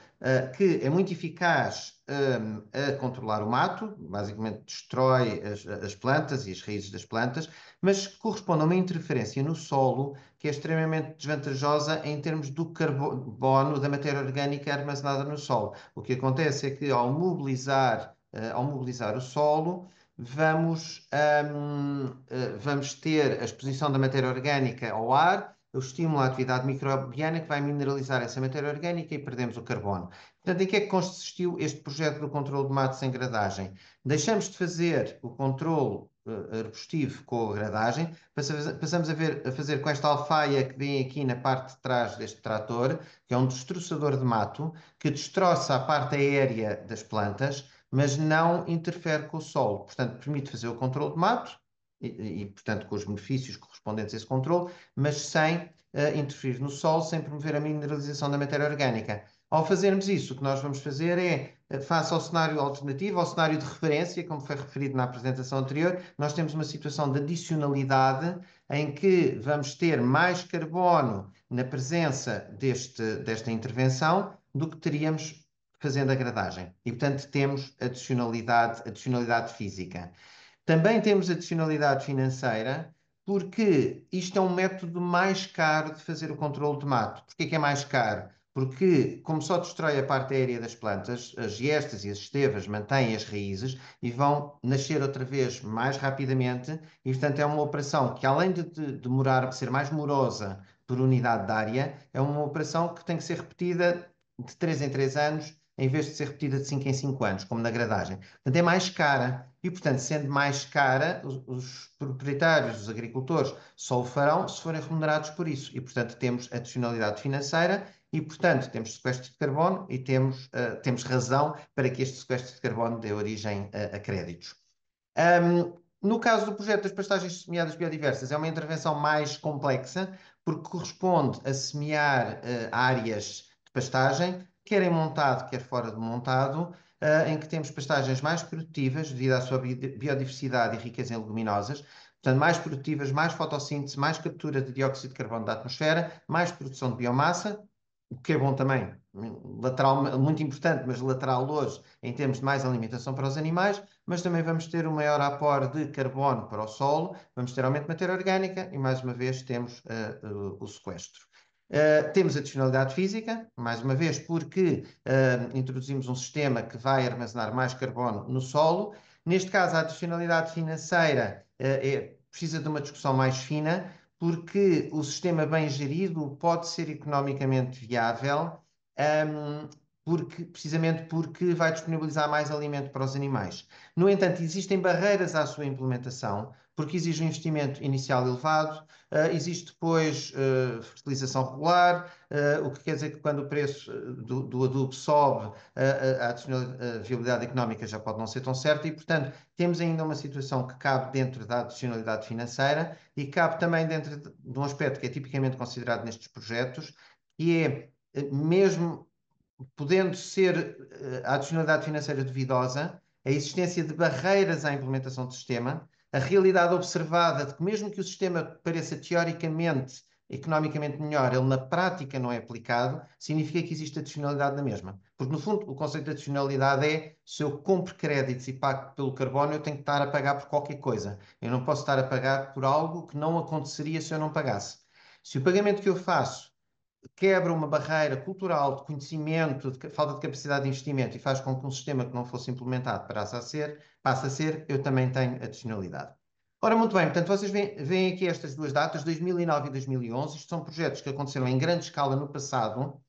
que é muito eficaz a controlar o mato, basicamente destrói as plantas e as raízes das plantas, mas corresponde a uma interferência no solo que é extremamente desvantajosa em termos do carbono da matéria orgânica armazenada no solo. O que acontece é que ao mobilizar o solo, vamos ter a exposição da matéria orgânica ao ar, o estímulo à atividade microbiana que vai mineralizar essa matéria orgânica e perdemos o carbono. Portanto, em que é que consistiu este projeto do controle de mato sem gradagem? Deixamos de fazer o controle arbustivo com a gradagem, passamos a fazer com esta alfaia que vem aqui na parte de trás deste trator, que é um destroçador de mato, que destroça a parte aérea das plantas, mas não interfere com o solo. Portanto, permite fazer o controle de mato portanto, com os benefícios correspondentes a esse controle, mas sem interferir no solo, sem promover a mineralização da matéria orgânica. Ao fazermos isso, o que nós vamos fazer é, face ao cenário alternativo, ao cenário de referência, como foi referido na apresentação anterior, nós temos uma situação de adicionalidade em que vamos ter mais carbono na presença desta intervenção do que teríamos fazendo a gradagem. E, portanto, temos adicionalidade física. Também temos adicionalidade financeira, porque isto é um método mais caro de fazer o controle de mato. Porquê que é mais caro? Porque, como só destrói a parte aérea das plantas, as giestas e as estevas mantêm as raízes e vão nascer outra vez mais rapidamente, e portanto é uma operação que, além de demorar, ser mais morosa por unidade de área, é uma operação que tem que ser repetida de 3 em 3 anos, em vez de ser repetida de 5 em 5 anos, como na gradagem. Portanto, é mais cara. E, portanto, sendo mais cara, os proprietários, os agricultores, só o farão se forem remunerados por isso. E, portanto, temos adicionalidade financeira e, portanto, temos sequestro de carbono e temos razão para que este sequestro de carbono dê origem a créditos. No caso do projeto das pastagens semeadas biodiversas, é uma intervenção mais complexa, porque corresponde a semear áreas de pastagem, quer em montado, quer fora de montado, em que temos pastagens mais produtivas, devido à sua biodiversidade e riqueza em leguminosas, portanto, mais produtivas, mais fotossíntese, mais captura de dióxido de carbono da atmosfera, mais produção de biomassa, o que é bom também, lateral, muito importante, mas lateral hoje, em termos de mais alimentação para os animais, mas também vamos ter um maior aporte de carbono para o solo, vamos ter aumento de matéria orgânica e, mais uma vez, temos o sequestro. Temos adicionalidade física, mais uma vez, porque introduzimos um sistema que vai armazenar mais carbono no solo. Neste caso, a adicionalidade financeira precisa de uma discussão mais fina, porque o sistema bem gerido pode ser economicamente viável, precisamente porque vai disponibilizar mais alimento para os animais. No entanto, existem barreiras à sua implementação, porque exige um investimento inicial elevado, existe depois fertilização regular, o que quer dizer que quando o preço do adubo sobe, a viabilidade económica já pode não ser tão certa e, portanto, temos ainda uma situação que cabe dentro da adicionalidade financeira e cabe também dentro de um aspecto que é tipicamente considerado nestes projetos, que é, mesmo podendo ser a adicionalidade financeira duvidosa, a existência de barreiras à implementação do sistema, a realidade observada de que mesmo que o sistema pareça teoricamente, economicamente melhor, ele na prática não é aplicado, significa que existe adicionalidade na mesma. Porque, no fundo, o conceito de adicionalidade é, se eu compro créditos e pago pelo carbono, eu tenho que estar a pagar por qualquer coisa. Eu não posso estar a pagar por algo que não aconteceria se eu não pagasse. Se o pagamento que eu faço quebra uma barreira cultural de conhecimento, de falta de capacidade de investimento e faz com que um sistema que não fosse implementado passe a ser, eu também tenho adicionalidade. Ora, muito bem, portanto, vocês veem aqui estas duas datas, 2009 e 2011. Isto são projetos que aconteceram em grande escala no passado,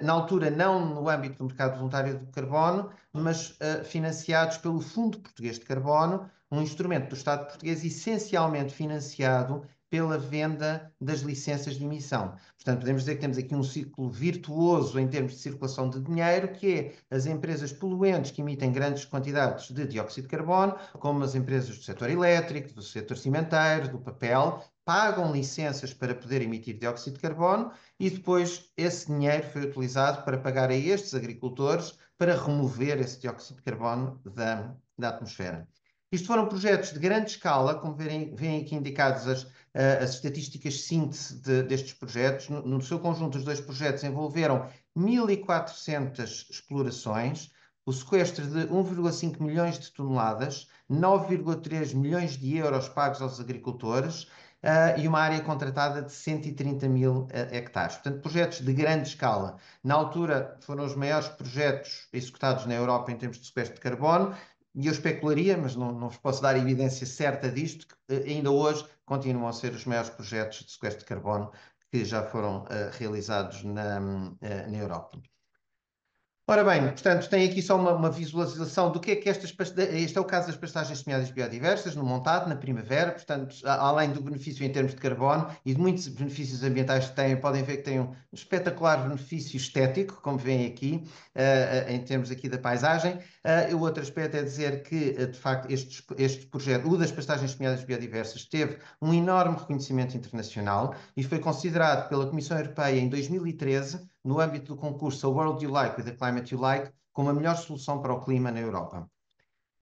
na altura não no âmbito do mercado voluntário de carbono, mas financiados pelo Fundo Português de Carbono, um instrumento do Estado português essencialmente financiado pela venda das licenças de emissão. Portanto, podemos dizer que temos aqui um ciclo virtuoso em termos de circulação de dinheiro, que é as empresas poluentes que emitem grandes quantidades de dióxido de carbono, como as empresas do setor elétrico, do setor cimenteiro, do papel, pagam licenças para poder emitir dióxido de carbono e depois esse dinheiro foi utilizado para pagar a estes agricultores para remover esse dióxido de carbono da atmosfera. Isto foram projetos de grande escala, como veem aqui indicados as estatísticas de síntese destes projetos. No seu conjunto, os dois projetos envolveram 1.400 explorações, o sequestro de 1,5 milhões de toneladas, 9,3 milhões de euros pagos aos agricultores e uma área contratada de 130 mil hectares. Portanto, projetos de grande escala. Na altura, foram os maiores projetos executados na Europa em termos de sequestro de carbono. E eu especularia, mas não vos posso dar evidência certa disto, que ainda hoje continuam a ser os maiores projetos de sequestro de carbono que já foram realizados na Europa. Ora bem, portanto, tem aqui só uma visualização do que é este é o caso das pastagens semeadas biodiversas, no montado, na primavera, portanto, além do benefício em termos de carbono e de muitos benefícios ambientais que têm, podem ver que tem um espetacular benefício estético, como veem aqui, em termos aqui da paisagem. O outro aspecto é dizer que, de facto, este projeto, o das pastagens semeadas biodiversas, teve um enorme reconhecimento internacional e foi considerado pela Comissão Europeia em 2013, no âmbito do concurso A World You Like with the Climate You Like, como a melhor solução para o clima na Europa.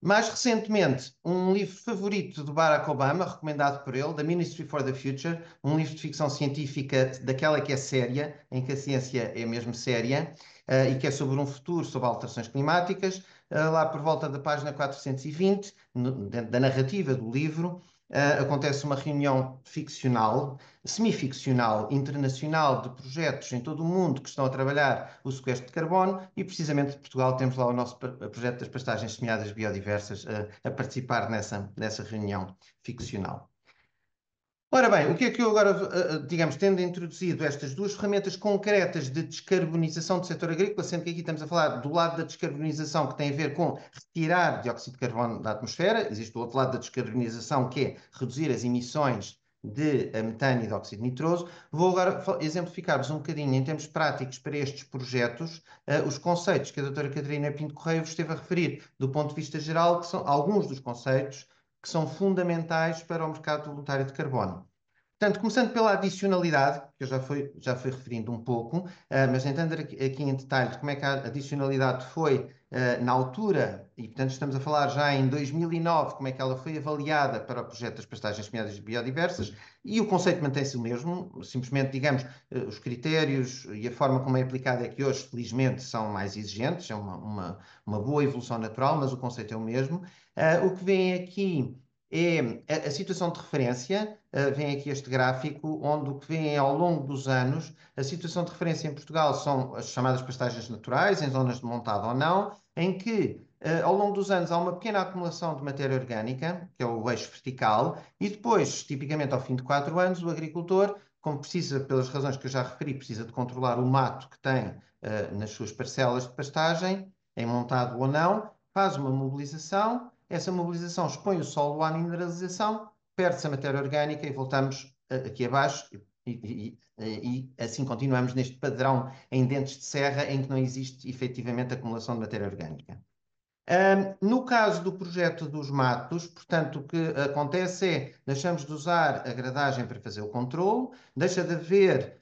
Mais recentemente, um livro favorito do Barack Obama, recomendado por ele, The Ministry for the Future, um livro de ficção científica daquela que é séria, em que a ciência é mesmo séria, e que é sobre um futuro, sobre alterações climáticas. Lá por volta da página 420, dentro da narrativa do livro, acontece uma reunião ficcional, semi-ficcional, internacional, de projetos em todo o mundo que estão a trabalhar o sequestro de carbono, e precisamente de Portugal temos lá o nosso projeto das pastagens semeadas biodiversas a participar nessa reunião ficcional. Ora bem, o que é que eu agora, digamos, tendo introduzido estas duas ferramentas concretas de descarbonização do setor agrícola, sendo que aqui estamos a falar do lado da descarbonização que tem a ver com retirar dióxido de carbono da atmosfera, existe o outro lado da descarbonização que é reduzir as emissões de metano e de óxido nitroso. Vou agora exemplificar-vos um bocadinho, em termos práticos, para estes projetos, os conceitos que a doutora Catarina Pinto Correia vos esteve a referir, do ponto de vista geral, que são alguns dos conceitos que são fundamentais para o mercado voluntário de carbono. Portanto, começando pela adicionalidade, que eu já fui referindo um pouco, mas entrando aqui em detalhe de como é que a adicionalidade foi na altura, e portanto estamos a falar já em 2009, como é que ela foi avaliada para o projeto das pastagens semeadas biodiversas, e o conceito mantém-se o mesmo, simplesmente, digamos, os critérios e a forma como é aplicada é que hoje, felizmente, são mais exigentes, é uma boa evolução natural, mas o conceito é o mesmo. O que vem aqui é a situação de referência. Vem aqui este gráfico, onde o que vem ao longo dos anos, a situação de referência em Portugal são as chamadas pastagens naturais, em zonas de montado ou não, em que ao longo dos anos há uma pequena acumulação de matéria orgânica, que é o eixo vertical, e depois, tipicamente ao fim de 4 anos, o agricultor, como precisa, pelas razões que eu já referi, precisa de controlar o mato que tem nas suas parcelas de pastagem, em montado ou não, faz uma mobilização. Essa mobilização expõe o solo à mineralização, perde-se a matéria orgânica e voltamos aqui abaixo e assim continuamos neste padrão em dentes de serra em que não existe efetivamente acumulação de matéria orgânica. No caso do projeto dos matos, portanto, o que acontece é deixamos de usar a gradagem para fazer o controle, deixa de haver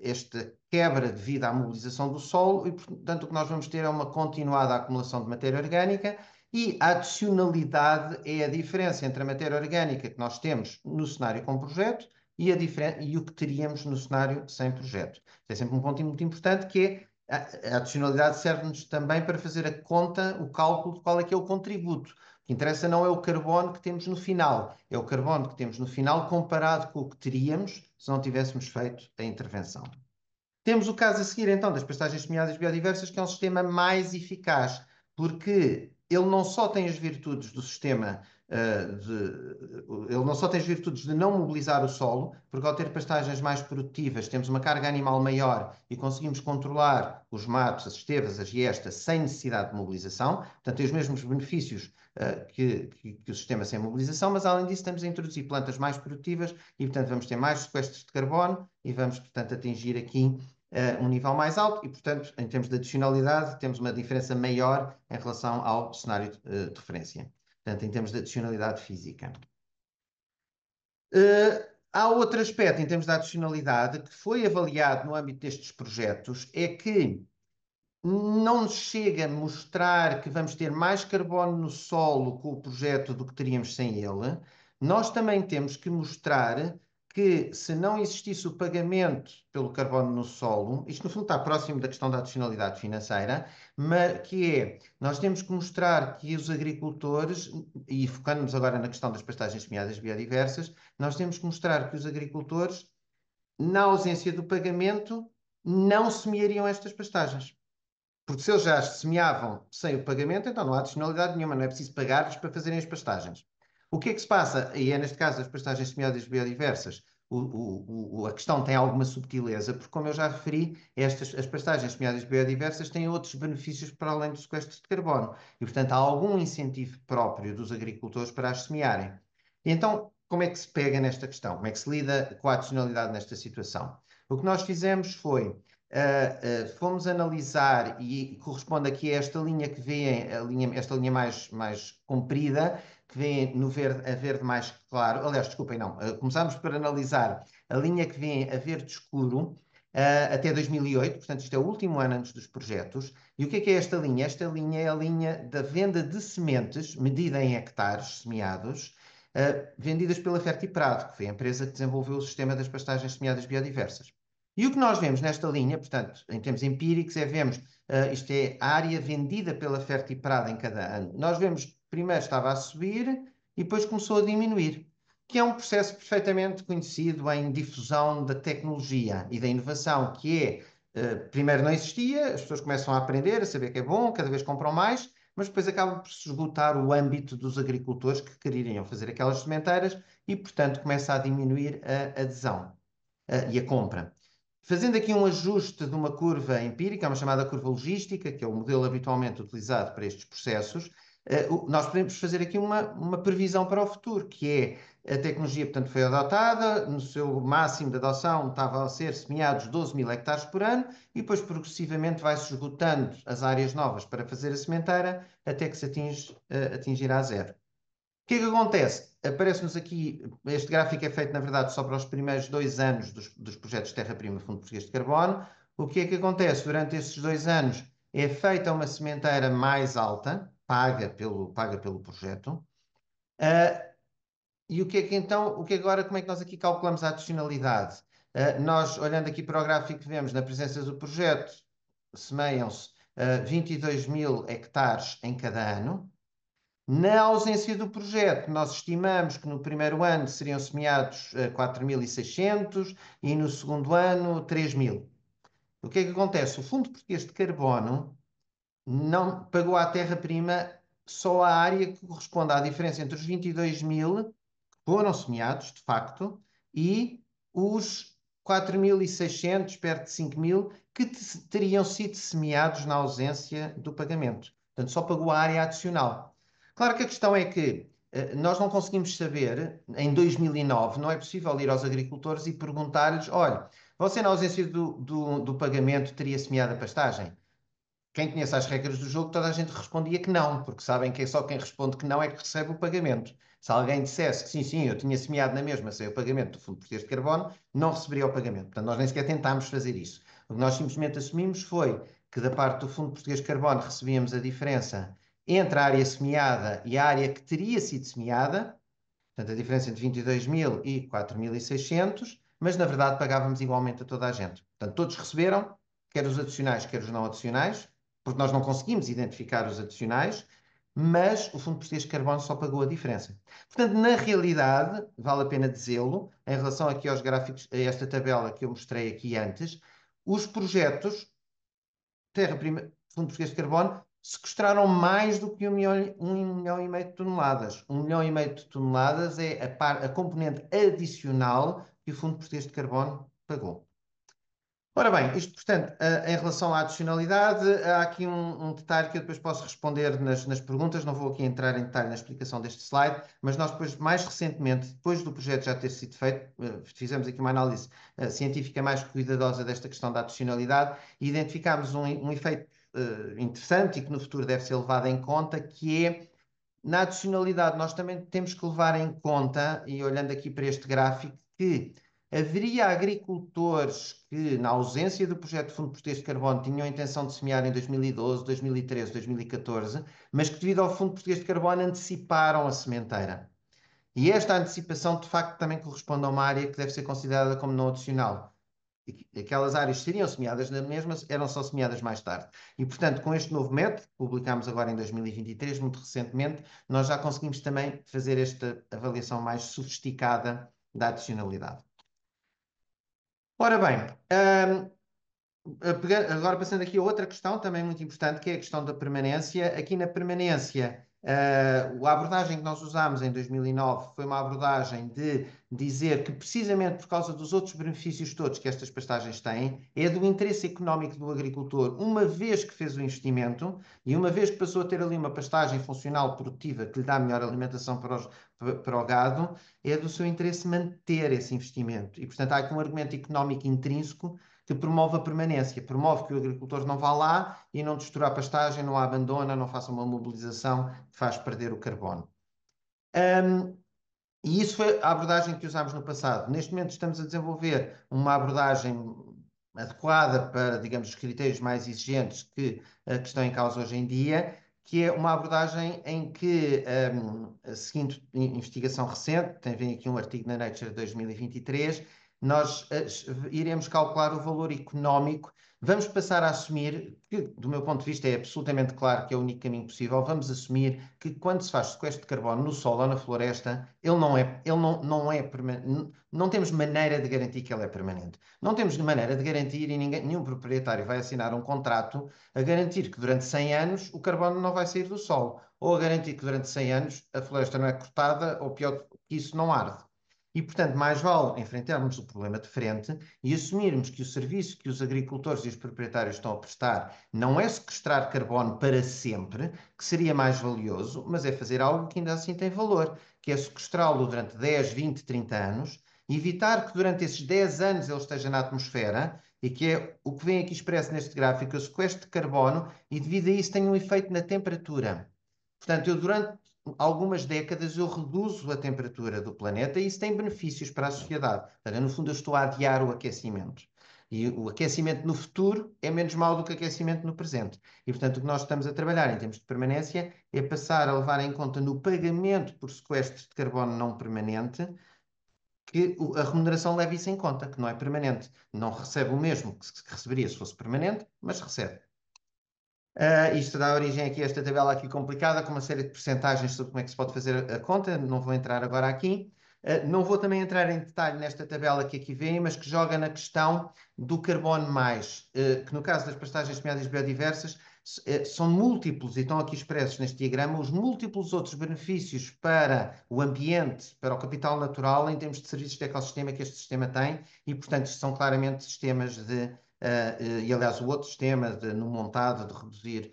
esta quebra devido à mobilização do solo e, portanto, o que nós vamos ter é uma continuada acumulação de matéria orgânica. E a adicionalidade é a diferença entre a matéria orgânica que nós temos no cenário com projeto e o que teríamos no cenário sem projeto. É sempre um ponto muito importante, que é a adicionalidade serve-nos também para fazer a conta, o cálculo de qual é que é o contributo. O que interessa não é o carbono que temos no final, é o carbono que temos no final comparado com o que teríamos se não tivéssemos feito a intervenção. Temos o caso a seguir, então, das pastagens semeadas biodiversas, que é um sistema mais eficaz, porque ele não só tem as virtudes do sistema ele não só tem as virtudes de não mobilizar o solo, porque ao ter pastagens mais produtivas temos uma carga animal maior e conseguimos controlar os matos, as estevas, as giestas, sem necessidade de mobilização. Portanto, tem os mesmos benefícios que o sistema sem mobilização, mas além disso estamos a introduzir plantas mais produtivas e, portanto, vamos ter mais sequestros de carbono e vamos, portanto, atingir aqui um nível mais alto e, portanto, em termos de adicionalidade, temos uma diferença maior em relação ao cenário de referência. Portanto, em termos de adicionalidade física. Há outro aspecto, em termos de adicionalidade, que foi avaliado no âmbito destes projetos, é que não nos chega a mostrar que vamos ter mais carbono no solo com o projeto do que teríamos sem ele. Nós também temos que mostrar que, se não existisse o pagamento pelo carbono no solo, isto no fundo está próximo da questão da adicionalidade financeira, mas que é, nós temos que mostrar que os agricultores, e focando-nos agora na questão das pastagens semeadas biodiversas, nós temos que mostrar que os agricultores, na ausência do pagamento, não semeariam estas pastagens. Porque se eles já as semeavam sem o pagamento, então não há adicionalidade nenhuma, não é preciso pagar-lhes para fazerem as pastagens. O que é que se passa? E é neste caso das pastagens semeadas biodiversas. a questão tem alguma subtileza, porque, como eu já referi, as pastagens semeadas biodiversas têm outros benefícios para além do sequestro de carbono. E, portanto, há algum incentivo próprio dos agricultores para as semearem. E então, como é que se pega nesta questão? Como é que se lida com a adicionalidade nesta situação? O que nós fizemos foi, fomos analisar, e corresponde aqui a esta linha que vê, esta linha mais comprida, que vem no verde, a verde mais claro. Aliás, desculpem, não. Começámos por analisar a linha que vem a verde escuro até 2008, portanto, isto é o último ano antes dos projetos. E o que é esta linha? Esta linha é a linha da venda de sementes, medida em hectares semeados, vendidas pela Fertiprado, que foi a empresa que desenvolveu o sistema das pastagens semeadas biodiversas. E o que nós vemos nesta linha, portanto, em termos empíricos, vemos, isto é a área vendida pela Fertiprado em cada ano. Nós vemos, primeiro estava a subir e depois começou a diminuir, que é um processo perfeitamente conhecido em difusão da tecnologia e da inovação, que é, primeiro não existia, as pessoas começam a aprender, a saber que é bom, cada vez compram mais, mas depois acaba por se esgotar o âmbito dos agricultores que queriam fazer aquelas sementeiras e, portanto, começa a diminuir a adesão e a compra. Fazendo aqui um ajuste de uma curva empírica, uma chamada curva logística, que é o modelo habitualmente utilizado para estes processos, nós podemos fazer aqui uma previsão para o futuro, que é a tecnologia, portanto, foi adotada, no seu máximo de adoção estava a ser semeados 12 mil hectares por ano, e depois progressivamente vai-se esgotando as áreas novas para fazer a sementeira, até que se atingirá zero. O que é que acontece? Aparece-nos aqui, este gráfico é feito, na verdade, só para os primeiros 2 anos dos projetos Terra Prima Fundo Português de Carbono. O que é que acontece? Durante esses 2 anos é feita uma sementeira mais alta, paga pelo projeto. E o que é que então, agora, como é que nós aqui calculamos a adicionalidade? Nós, olhando aqui para o gráfico que vemos, na presença do projeto, semeiam-se 22 mil hectares em cada ano. Na ausência do projeto, nós estimamos que no primeiro ano seriam semeados 4.600 e no segundo ano 3.000. O que é que acontece? O Fundo Português de Carbono não pagou à terra-prima só a área que corresponde à diferença entre os 22 mil que foram semeados, de facto, e os 4.600, perto de 5.000, que teriam sido semeados na ausência do pagamento. Portanto, só pagou a área adicional. Claro que a questão é que nós não conseguimos saber, em 2009, não é possível ir aos agricultores e perguntar-lhes: olha, você na ausência do pagamento teria semeado a pastagem? Quem conhece as regras do jogo, toda a gente respondia que não, porque sabem que é só quem responde que não é que recebe o pagamento. Se alguém dissesse que sim, eu tinha semeado na mesma sem o pagamento do Fundo Português de Carbono, não receberia o pagamento. Portanto, nós nem sequer tentámos fazer isso. O que nós simplesmente assumimos foi que da parte do Fundo Português de Carbono recebíamos a diferença entre a área semeada e a área que teria sido semeada, portanto, a diferença entre 22 mil e 4.600, mas na verdade pagávamos igualmente a toda a gente. Portanto, todos receberam, quer os adicionais, quer os não adicionais, porque nós não conseguimos identificar os adicionais, mas o Fundo Português de Carbono só pagou a diferença. Portanto, na realidade, vale a pena dizê-lo, em relação aqui aos gráficos, a esta tabela que eu mostrei aqui antes, os projetos Terra Prima, Fundo Português de Carbono, sequestraram mais do que 1,5 milhão de toneladas. 1,5 milhão de toneladas é a componente adicional que o Fundo Português de Carbono pagou. Ora bem, isto, portanto, em relação à adicionalidade, há aqui um detalhe que eu depois posso responder nas perguntas, não vou aqui entrar em detalhe na explicação deste slide, mas nós depois, mais recentemente, depois do projeto já ter sido feito, fizemos aqui uma análise científica mais cuidadosa desta questão da adicionalidade e identificámos um efeito interessante e que no futuro deve ser levado em conta, que é, na adicionalidade, nós também temos que levar em conta, e olhando aqui para este gráfico, que haveria agricultores que, na ausência do projeto de Fundo Português de Carbono, tinham a intenção de semear em 2012, 2013, 2014, mas que, devido ao Fundo Português de Carbono, anteciparam a sementeira. E esta antecipação, de facto, também corresponde a uma área que deve ser considerada como não adicional. Aquelas áreas que seriam semeadas na mesma eram só semeadas mais tarde. E, portanto, com este novo método, que publicámos agora em 2023, muito recentemente, nós já conseguimos também fazer esta avaliação mais sofisticada da adicionalidade. Ora bem, agora passando aqui a outra questão também muito importante, que é a questão da permanência. Aqui na permanência A abordagem que nós usámos em 2009 foi uma abordagem de dizer que, precisamente por causa dos outros benefícios todos que estas pastagens têm, é do interesse económico do agricultor, uma vez que fez o investimento e uma vez que passou a ter ali uma pastagem funcional produtiva que lhe dá melhor alimentação para o gado, é do seu interesse manter esse investimento. E, portanto, há aqui um argumento económico intrínseco que promove a permanência, promove que o agricultor não vá lá e não destrua a pastagem, não a abandona, não faça uma mobilização que faz perder o carbono. E isso foi a abordagem que usámos no passado. Neste momento estamos a desenvolver uma abordagem adequada para, digamos, os critérios mais exigentes que estão em causa hoje em dia, que é uma abordagem em que, seguindo investigação recente, tem vindo aqui um artigo na Nature de 2023, nós iremos calcular o valor económico. Vamos passar a assumir, que do meu ponto de vista é absolutamente claro que é o único caminho possível, vamos assumir que quando se faz sequestro de carbono no solo ou na floresta, ele não é permanente, não temos maneira de garantir que ele é permanente. Não temos maneira de garantir e nenhum proprietário vai assinar um contrato a garantir que durante 100 anos o carbono não vai sair do solo, ou a garantir que durante 100 anos a floresta não é cortada, ou pior que isso, não arde. E, portanto, mais vale enfrentarmos o problema de frente e assumirmos que o serviço que os agricultores e os proprietários estão a prestar não é sequestrar carbono para sempre, que seria mais valioso, mas é fazer algo que ainda assim tem valor, que é sequestrá-lo durante 10, 20, 30 anos, evitar que durante esses 10 anos ele esteja na atmosfera, e que é o que vem aqui expresso neste gráfico, o sequestro de carbono, e devido a isso tem um efeito na temperatura. Portanto, durante algumas décadas eu reduzo a temperatura do planeta e isso tem benefícios para a sociedade. Portanto, no fundo, eu estou a adiar o aquecimento. E o aquecimento no futuro é menos mau do que o aquecimento no presente. E, portanto, o que nós estamos a trabalhar em termos de permanência é passar a levar em conta no pagamento por sequestro de carbono não permanente que a remuneração leve isso em conta, que não é permanente. Não recebe o mesmo que receberia se fosse permanente, mas recebe. Isto dá origem aqui a esta tabela aqui complicada, com uma série de percentagens sobre como é que se pode fazer a conta, não vou entrar agora aqui. Não vou também entrar em detalhe nesta tabela que aqui vem, mas que joga na questão do carbono mais, que no caso das pastagens semiáridas biodiversas, são múltiplos, e estão aqui expressos neste diagrama, os múltiplos outros benefícios para o ambiente, para o capital natural, em termos de serviços de ecossistema que este sistema tem, e portanto são claramente sistemas e aliás o outro sistema no montado de reduzir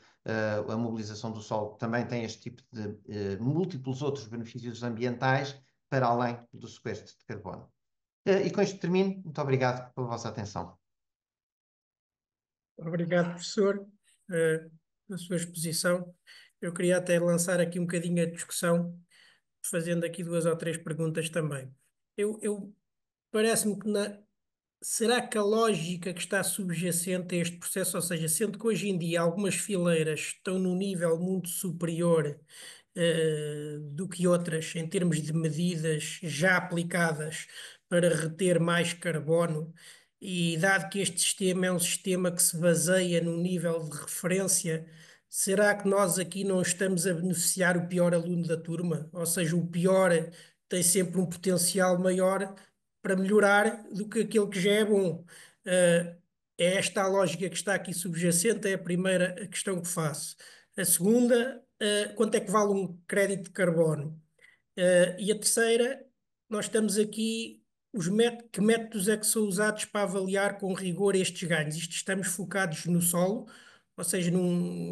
a mobilização do solo também tem este tipo de múltiplos outros benefícios ambientais para além do sequestro de carbono. E com isto termino. Muito obrigado pela vossa atenção. Obrigado, professor, pela sua exposição. Eu queria até lançar aqui um bocadinho a discussão, fazendo aqui 2 ou 3 perguntas também. Parece-me que será que a lógica que está subjacente a este processo, ou seja, sendo que hoje em dia algumas fileiras estão num nível muito superior do que outras em termos de medidas já aplicadas para reter mais carbono, e dado que este sistema é um sistema que se baseia num nível de referência, será que nós aqui não estamos a beneficiar o pior aluno da turma? Ou seja, o pior tem sempre um potencial maior para melhorar do que aquele que já é bom. É esta a lógica que está aqui subjacente, é a primeira questão que faço. A segunda, quanto é que vale um crédito de carbono? E a terceira, nós estamos aqui, que métodos é que são usados para avaliar com rigor estes ganhos? Isto estamos focados no solo, ou seja,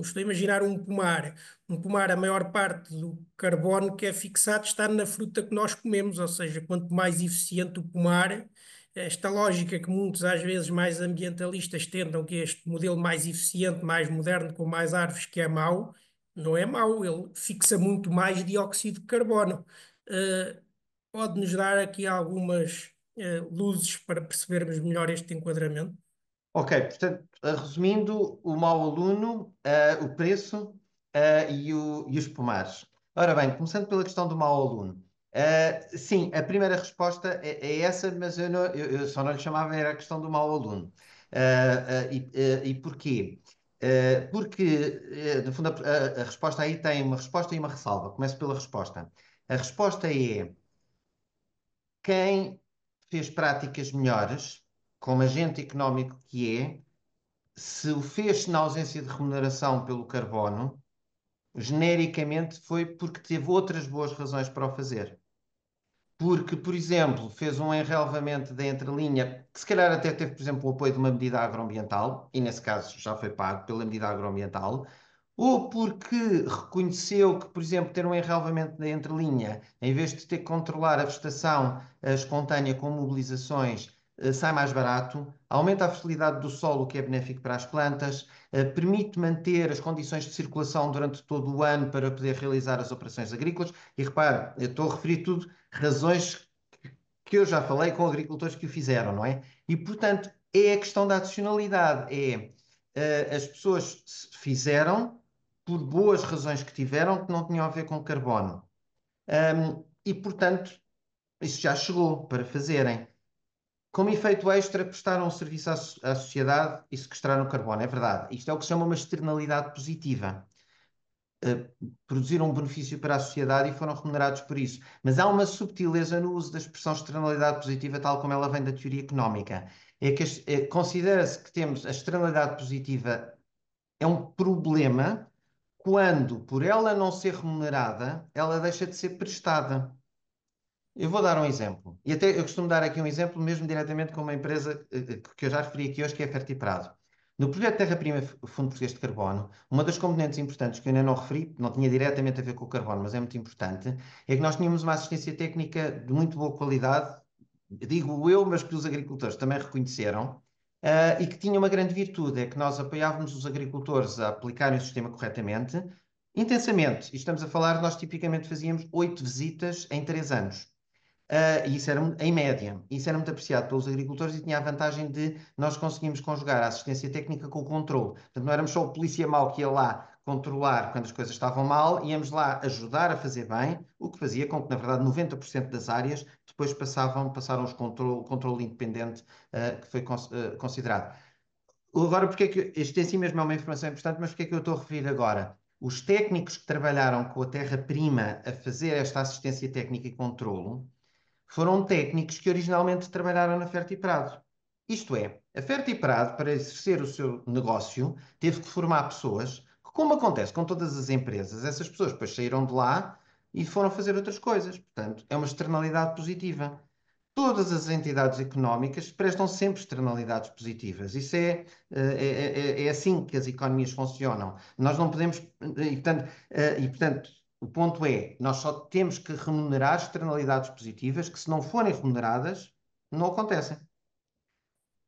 estou a imaginar um pomar. Um pomar, a maior parte do carbono que é fixado está na fruta que nós comemos, ou seja, quanto mais eficiente o pomar, esta lógica que muitos, às vezes, mais ambientalistas tentam, que é este modelo mais eficiente, mais moderno, com mais árvores, que é mau, não é mau, ele fixa muito mais dióxido de carbono. Uh, Pode-nos dar aqui algumas luzes para percebermos melhor este enquadramento? Ok, portanto, resumindo, o mau aluno, o preço e os pomares. Ora bem, começando pela questão do mau aluno. Sim, a primeira resposta é essa, mas eu só não lhe chamava, era a questão do mau aluno. E porquê? Porque, no fundo, a resposta aí tem uma resposta e uma ressalva. Começo pela resposta. A resposta é quem fez práticas melhores, como agente económico que é, se o fez na ausência de remuneração pelo carbono, genericamente foi porque teve outras boas razões para o fazer. Porque, por exemplo, fez um enrelvamento da entrelinha, que se calhar até teve, por exemplo, o apoio de uma medida agroambiental, e nesse caso já foi pago pela medida agroambiental, ou porque reconheceu que, por exemplo, ter um enrelvamento da entrelinha, em vez de ter que controlar a vegetação espontânea com mobilizações, sai mais barato, aumenta a fertilidade do solo, o que é benéfico para as plantas, permite manter as condições de circulação durante todo o ano para poder realizar as operações agrícolas. E repare, eu estou a referir tudo razões que eu já falei com agricultores que o fizeram, não é? E, portanto, é a questão da adicionalidade, as pessoas fizeram por boas razões que tiveram que não tinham a ver com carbono. E, portanto, isso já chegou para fazerem. Como efeito extra, prestaram um serviço à sociedade e sequestraram o carbono, é verdade. Isto é o que se chama uma externalidade positiva. Produziram um benefício para a sociedade e foram remunerados por isso. Mas há uma subtileza no uso da expressão externalidade positiva, tal como ela vem da teoria económica. É que considera-se que temos a externalidade positiva é um problema quando, por ela não ser remunerada, ela deixa de ser prestada. Eu vou dar um exemplo. E até eu costumo dar aqui um exemplo mesmo diretamente com uma empresa que eu já referi aqui hoje, que é a Fertiprado. No projeto Terra-Prima Fundo Português de Carbono, uma das componentes importantes que eu ainda não referi, não tinha diretamente a ver com o carbono, mas é muito importante, é que nós tínhamos uma assistência técnica de muito boa qualidade, digo eu, mas que os agricultores também reconheceram, e que tinha uma grande virtude, é que nós apoiávamos os agricultores a aplicarem o sistema corretamente, intensamente. E estamos a falar, nós tipicamente fazíamos 8 visitas em 3 anos. E isso era em média. Isso era muito apreciado pelos agricultores e tinha a vantagem de nós conseguimos conjugar a assistência técnica com o controle. Portanto, não éramos só o polícia mau que ia lá controlar quando as coisas estavam mal, íamos lá ajudar a fazer bem, o que fazia com que, na verdade, 90% das áreas depois passaram o controle independente que foi considerado. Agora, porque é que isto em si mesmo é uma informação importante, mas porque é que eu estou a referir agora? Os técnicos que trabalharam com a terra-prima a fazer esta assistência técnica e controlo foram técnicos que originalmente trabalharam na Fertiprado. Isto é, a Fertiprado, para exercer o seu negócio, teve que formar pessoas que, como acontece com todas as empresas, essas pessoas depois saíram de lá e foram fazer outras coisas. Portanto, é uma externalidade positiva. Todas as entidades económicas prestam sempre externalidades positivas. Isso é assim que as economias funcionam. Nós não podemos. Portanto, o ponto é: nós só temos que remunerar externalidades positivas que, se não forem remuneradas, não acontecem.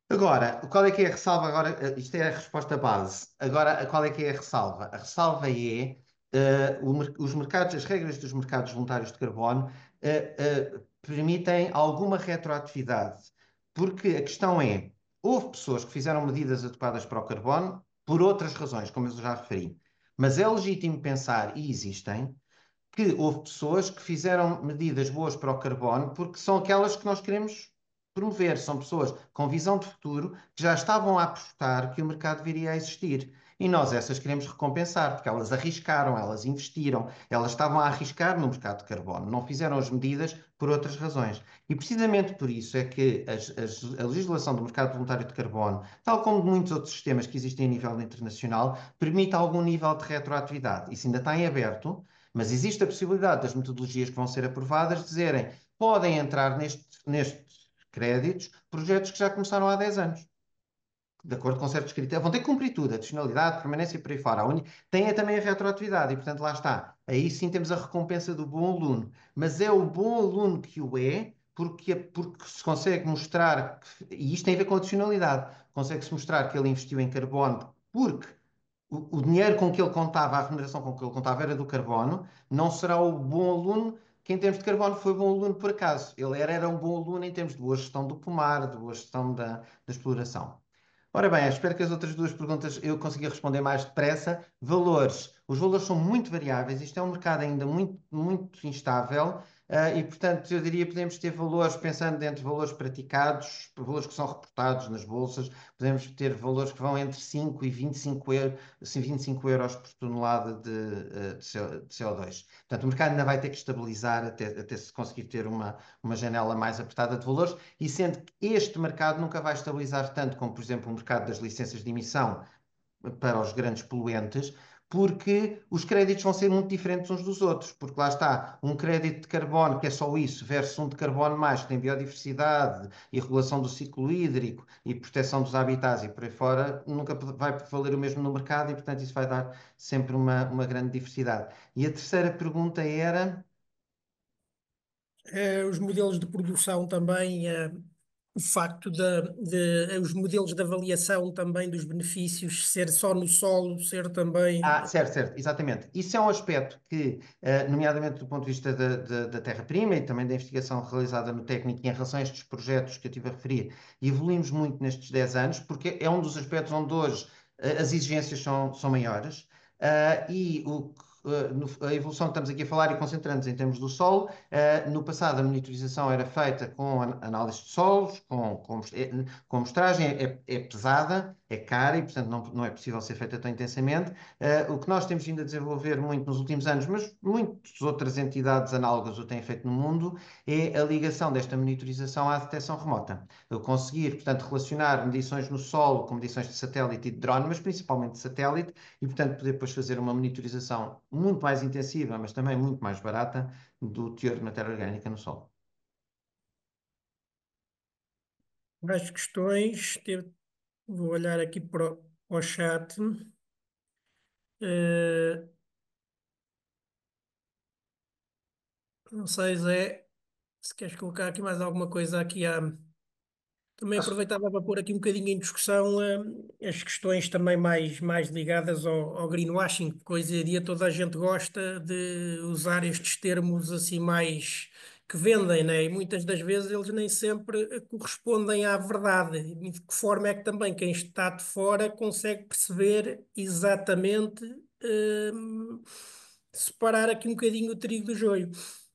Agora, qual é que é a ressalva? Agora, isto é a resposta base. Agora, qual é que é a ressalva? A ressalva é os mercados, as regras dos mercados voluntários de carbono permitem alguma retroatividade, porque a questão é, houve pessoas que fizeram medidas adequadas para o carbono por outras razões, como eu já referi, mas é legítimo pensar, e existem, que houve pessoas que fizeram medidas boas para o carbono porque são aquelas que nós queremos promover. São pessoas com visão de futuro que já estavam a apostar que o mercado viria a existir. E nós essas queremos recompensar, porque elas arriscaram, elas investiram, elas estavam a arriscar no mercado de carbono, não fizeram as medidas por outras razões. E precisamente por isso é que a legislação do mercado voluntário de carbono, tal como de muitos outros sistemas que existem a nível internacional, permite algum nível de retroatividade. Isso ainda está em aberto, mas existe a possibilidade das metodologias que vão ser aprovadas dizerem podem entrar nestes créditos projetos que já começaram há 10 anos, de acordo com certos critérios. Vão ter que cumprir tudo, adicionalidade, permanência e por aí fora. Tem também a retroatividade e, portanto, lá está. Aí sim temos a recompensa do bom aluno. Mas é o bom aluno que o é porque se consegue mostrar, e isto tem a ver com adicionalidade, consegue-se mostrar que ele investiu em carbono porque o dinheiro com que ele contava, a remuneração com que ele contava era do carbono, não será o bom aluno que em termos de carbono foi bom aluno por acaso. Ele era um bom aluno em termos de boa gestão do pomar, de boa gestão da exploração. Ora bem, espero que as outras duas perguntas eu consiga responder mais depressa. Valores. Os valores são muito variáveis. Isto é um mercado ainda muito, muito instável. E, portanto, eu diria que podemos ter valores, pensando entre valores praticados, valores que são reportados nas bolsas, podemos ter valores que vão entre 5 e 25 euros, 25 euros por tonelada de CO2. Portanto, o mercado ainda vai ter que estabilizar até se conseguir ter uma janela mais apertada de valores, e sendo que este mercado nunca vai estabilizar tanto como, por exemplo, o mercado das licenças de emissão para os grandes poluentes, porque os créditos vão ser muito diferentes uns dos outros, porque lá está, um crédito de carbono que é só isso, versus um de carbono mais, que tem biodiversidade e regulação do ciclo hídrico e proteção dos habitats e por aí fora, nunca vai valer o mesmo no mercado e, portanto, isso vai dar sempre uma grande diversidade. E a terceira pergunta era... Os modelos de produção também, o facto os modelos de avaliação também dos benefícios, ser só no solo, ser também. Certo, certo, exatamente. Isso é um aspecto que, nomeadamente do ponto de vista da terra-prima e também da investigação realizada no técnico e em relação a estes projetos que eu estive a referir, evoluímos muito nestes 10 anos, porque é um dos aspectos onde hoje as exigências são maiores. E a evolução que estamos aqui a falar e concentrando-nos em termos do solo, no passado a monitorização era feita com análise de solos, com amostragem, é pesada, é cara e, portanto, não é possível ser feita tão intensamente. O que nós temos vindo a desenvolver muito nos últimos anos, mas muitas outras entidades análogas o têm feito no mundo, é a ligação desta monitorização à detecção remota. Eu conseguir, portanto, relacionar medições no solo com medições de satélite e de drone, mas principalmente de satélite, e, portanto, poder depois fazer uma monitorização muito mais intensiva, mas também muito mais barata, do teor de matéria orgânica no solo. Mais questões, vou olhar aqui para o chat. Eh, não sei, Zé, se queres colocar aqui mais alguma coisa aqui também aproveitava para pôr aqui um bocadinho em discussão as questões também mais ligadas ao greenwashing, porque hoje em dia toda a gente gosta de usar estes termos assim mais que vendem, né? E muitas das vezes eles nem sempre correspondem à verdade. E de que forma é que também quem está de fora consegue perceber exatamente, separar aqui um bocadinho o trigo do joio?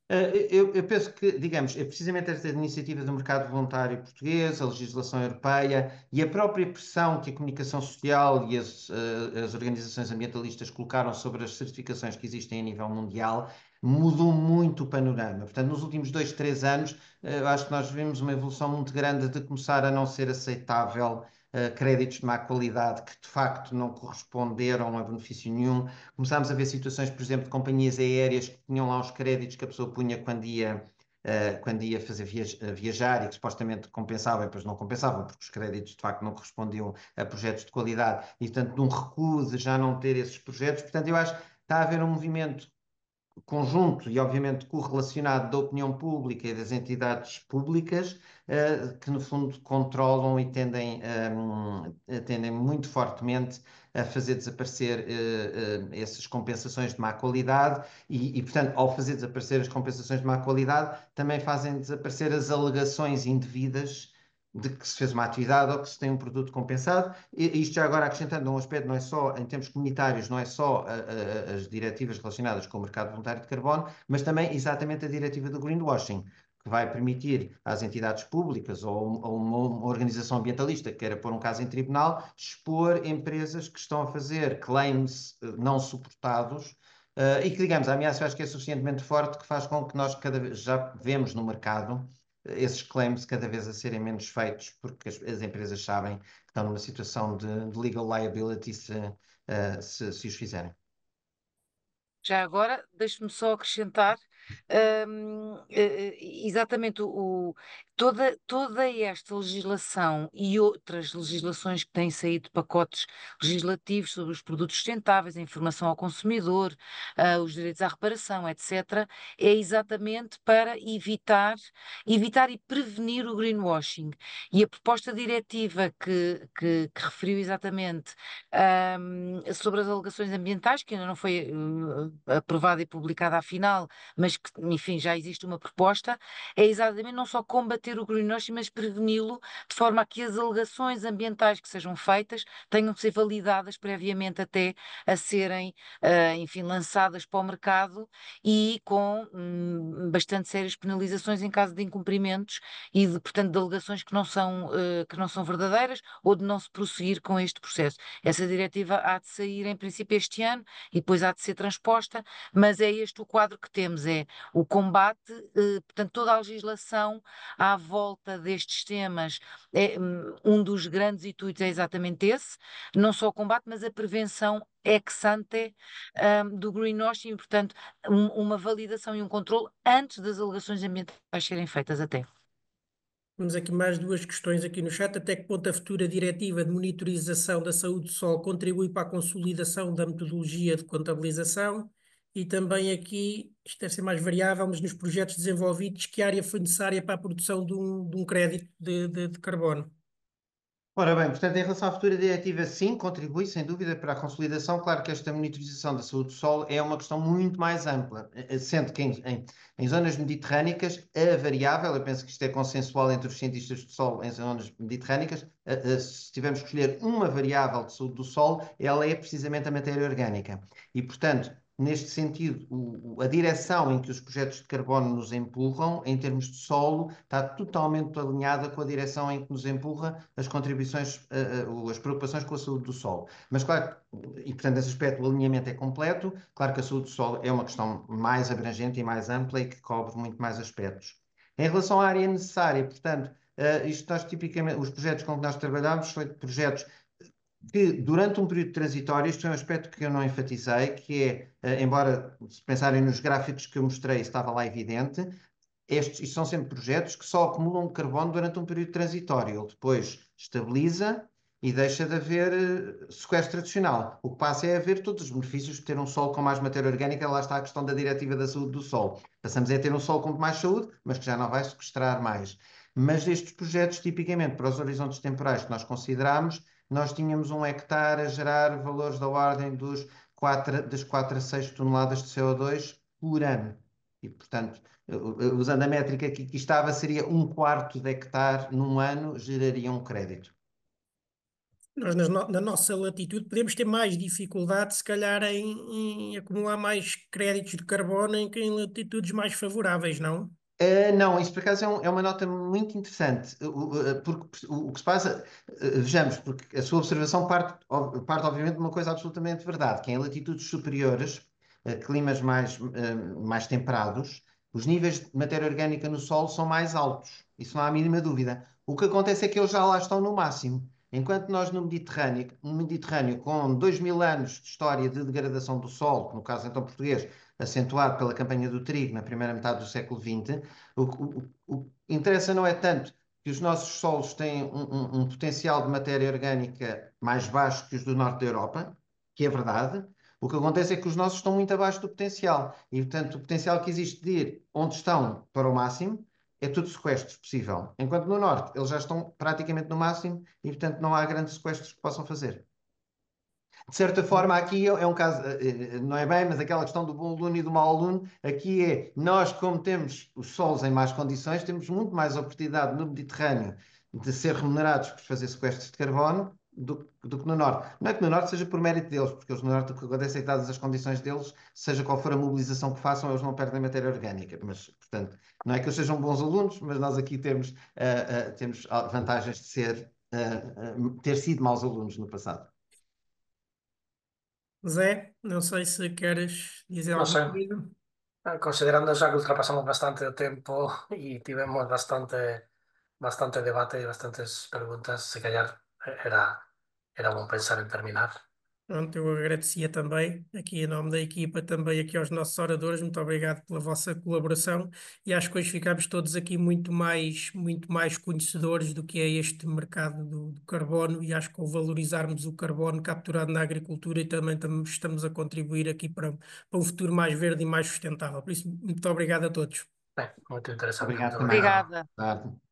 Eu penso que, digamos, é precisamente esta iniciativa do mercado voluntário português, a legislação europeia e a própria pressão que a comunicação social e as organizações ambientalistas colocaram sobre as certificações que existem a nível mundial mudou muito o panorama. Portanto, nos últimos 2, 3 anos, eu acho que nós vimos uma evolução muito grande de começar a não ser aceitável créditos de má qualidade que de facto não corresponderam a benefício nenhum. Começámos a ver situações, por exemplo, de companhias aéreas que tinham lá os créditos que a pessoa punha quando ia fazer viajar e que supostamente compensava e depois não compensava, porque os créditos de facto não correspondiam a projetos de qualidade e, portanto, de um recuo de já não ter esses projetos. Portanto, eu acho que está a haver um movimento conjunto e, obviamente, correlacionado da opinião pública e das entidades públicas, que, no fundo, controlam e tendem muito fortemente a fazer desaparecer essas compensações de má qualidade portanto, ao fazer desaparecer as compensações de má qualidade, também fazem desaparecer as alegações indevidas de que se fez uma atividade ou que se tem um produto compensado. E isto já agora acrescentando um aspecto, não é só em termos comunitários, não é só as diretivas relacionadas com o mercado voluntário de carbono, mas também exatamente a diretiva do greenwashing, que vai permitir às entidades públicas ou uma organização ambientalista que queira pôr um caso em tribunal, expor empresas que estão a fazer claims não suportados e que, digamos, a ameaça eu acho que é suficientemente forte que faz com que nós cada vez já vemos no mercado esses claims cada vez a serem menos feitos, porque as empresas sabem que estão numa situação de legal liability se os fizerem. Já agora, deixe-me só acrescentar, exatamente toda esta legislação e outras legislações que têm saído de pacotes legislativos sobre os produtos sustentáveis, a informação ao consumidor, os direitos à reparação, etc., é exatamente para evitar e prevenir o greenwashing. E a proposta diretiva que referiu exatamente sobre as alegações ambientais, que ainda não foi aprovada e publicada afinal, mas que, enfim, já existe uma proposta, é exatamente não só combater o greenwashing, mas preveni-lo de forma a que as alegações ambientais que sejam feitas tenham de ser validadas previamente até a serem, enfim, lançadas para o mercado e com bastante sérias penalizações em caso de incumprimentos e, portanto, de alegações que não são verdadeiras ou de não se prosseguir com este processo. Essa diretiva há de sair em princípio este ano e depois há de ser transposta, mas é este o quadro que temos, é o combate, portanto, toda a legislação à à volta destes temas, um dos grandes intuitos é exatamente esse, não só o combate, mas a prevenção ex ante do greenwashing, portanto, uma validação e um controle antes das alegações ambientais serem feitas até. Temos aqui mais duas questões aqui no chat. Até que ponto a futura diretiva de monitorização da saúde do solo contribui para a consolidação da metodologia de contabilização? E também aqui, isto deve ser mais variável, mas nos projetos desenvolvidos, que área foi necessária para a produção de um crédito de carbono? Ora bem, portanto, em relação à futura diretiva, sim, contribui sem dúvida para a consolidação. Claro que esta monitorização da saúde do solo é uma questão muito mais ampla, sendo que em zonas mediterrânicas a variável, eu penso que isto é consensual entre os cientistas do solo em zonas mediterrânicas, se tivermos que escolher uma variável de saúde do solo, ela é precisamente a matéria orgânica. E, portanto, neste sentido, a direção em que os projetos de carbono nos empurram, em termos de solo, está totalmente alinhada com a direção em que nos empurra as contribuições, as preocupações com a saúde do solo. Mas, claro, e portanto, nesse aspecto, o alinhamento é completo. Claro que a saúde do solo é uma questão mais abrangente e mais ampla e que cobre muito mais aspectos. Em relação à área necessária, portanto, isto nós tipicamente, os projetos com que nós trabalhamos são projetos que durante um período transitório, isto é um aspecto que eu não enfatizei, que é, embora se pensarem nos gráficos que eu mostrei, estava lá evidente, isto são sempre projetos que só acumulam carbono durante um período transitório. Ele depois estabiliza e deixa de haver sequestro adicional. O que passa é haver todos os benefícios de ter um solo com mais matéria orgânica. Lá está a questão da diretiva da saúde do solo. Passamos a ter um solo com mais saúde, mas que já não vai sequestrar mais. Mas estes projetos, tipicamente, para os horizontes temporais que nós consideramos, nós tínhamos um hectare a gerar valores da ordem das 4 a 6 toneladas de CO2 por ano. E, portanto, usando a métrica que aqui estava, seria 1/4 de hectare num ano geraria um crédito. Nós, na nossa latitude, podemos ter mais dificuldade, se calhar, em acumular mais créditos de carbono em latitudes mais favoráveis, não? Não, isso por acaso é uma nota muito interessante, porque o que se passa, vejamos, porque a sua observação parte obviamente de uma coisa absolutamente verdade, que em latitudes superiores, climas mais temperados, os níveis de matéria orgânica no solo são mais altos, isso não há a mínima dúvida. O que acontece é que eles já lá estão no máximo, enquanto nós no Mediterrâneo com 2000 anos de história de degradação do solo, que no caso então português, acentuado pela campanha do trigo na primeira metade do século XX, o que interessa não é tanto que os nossos solos têm um potencial de matéria orgânica mais baixo que os do norte da Europa, que é verdade. O que acontece é que os nossos estão muito abaixo do potencial e, portanto, o potencial que existe de ir onde estão para o máximo é tudo sequestro possível. Enquanto no norte eles já estão praticamente no máximo e, portanto, não há grandes sequestros que possam fazer. De certa forma, aqui é um caso, não é bem, mas aquela questão do bom aluno e do mau aluno, aqui é, nós como temos os solos em más condições, temos muito mais oportunidade no Mediterrâneo de ser remunerados por fazer sequestros de carbono do que no Norte. Não é que no Norte seja por mérito deles, porque eles no Norte o que acontece é que, dadas as condições deles, seja qual for a mobilização que façam, eles não perdem matéria orgânica. Mas, portanto, não é que eles sejam bons alunos, mas nós aqui temos vantagens de ter sido maus alunos no passado. Zé, não sei se queres dizer No alguma sé, coisa. considerando ya que ultrapasamos bastante el tiempo y tuvimos bastante debate y bastantes preguntas, se calhar era bom pensar en terminar. Pronto, eu agradecia também, aqui em nome da equipa, também aqui aos nossos oradores, muito obrigado pela vossa colaboração e acho que hoje ficámos todos aqui muito mais conhecedores do que é este mercado do carbono e acho que ao valorizarmos o carbono capturado na agricultura e também estamos a contribuir aqui para um futuro mais verde e mais sustentável. Por isso, muito obrigado a todos. Muito interesante. Obrigado Muito também. obrigado. Obrigada. Tarde.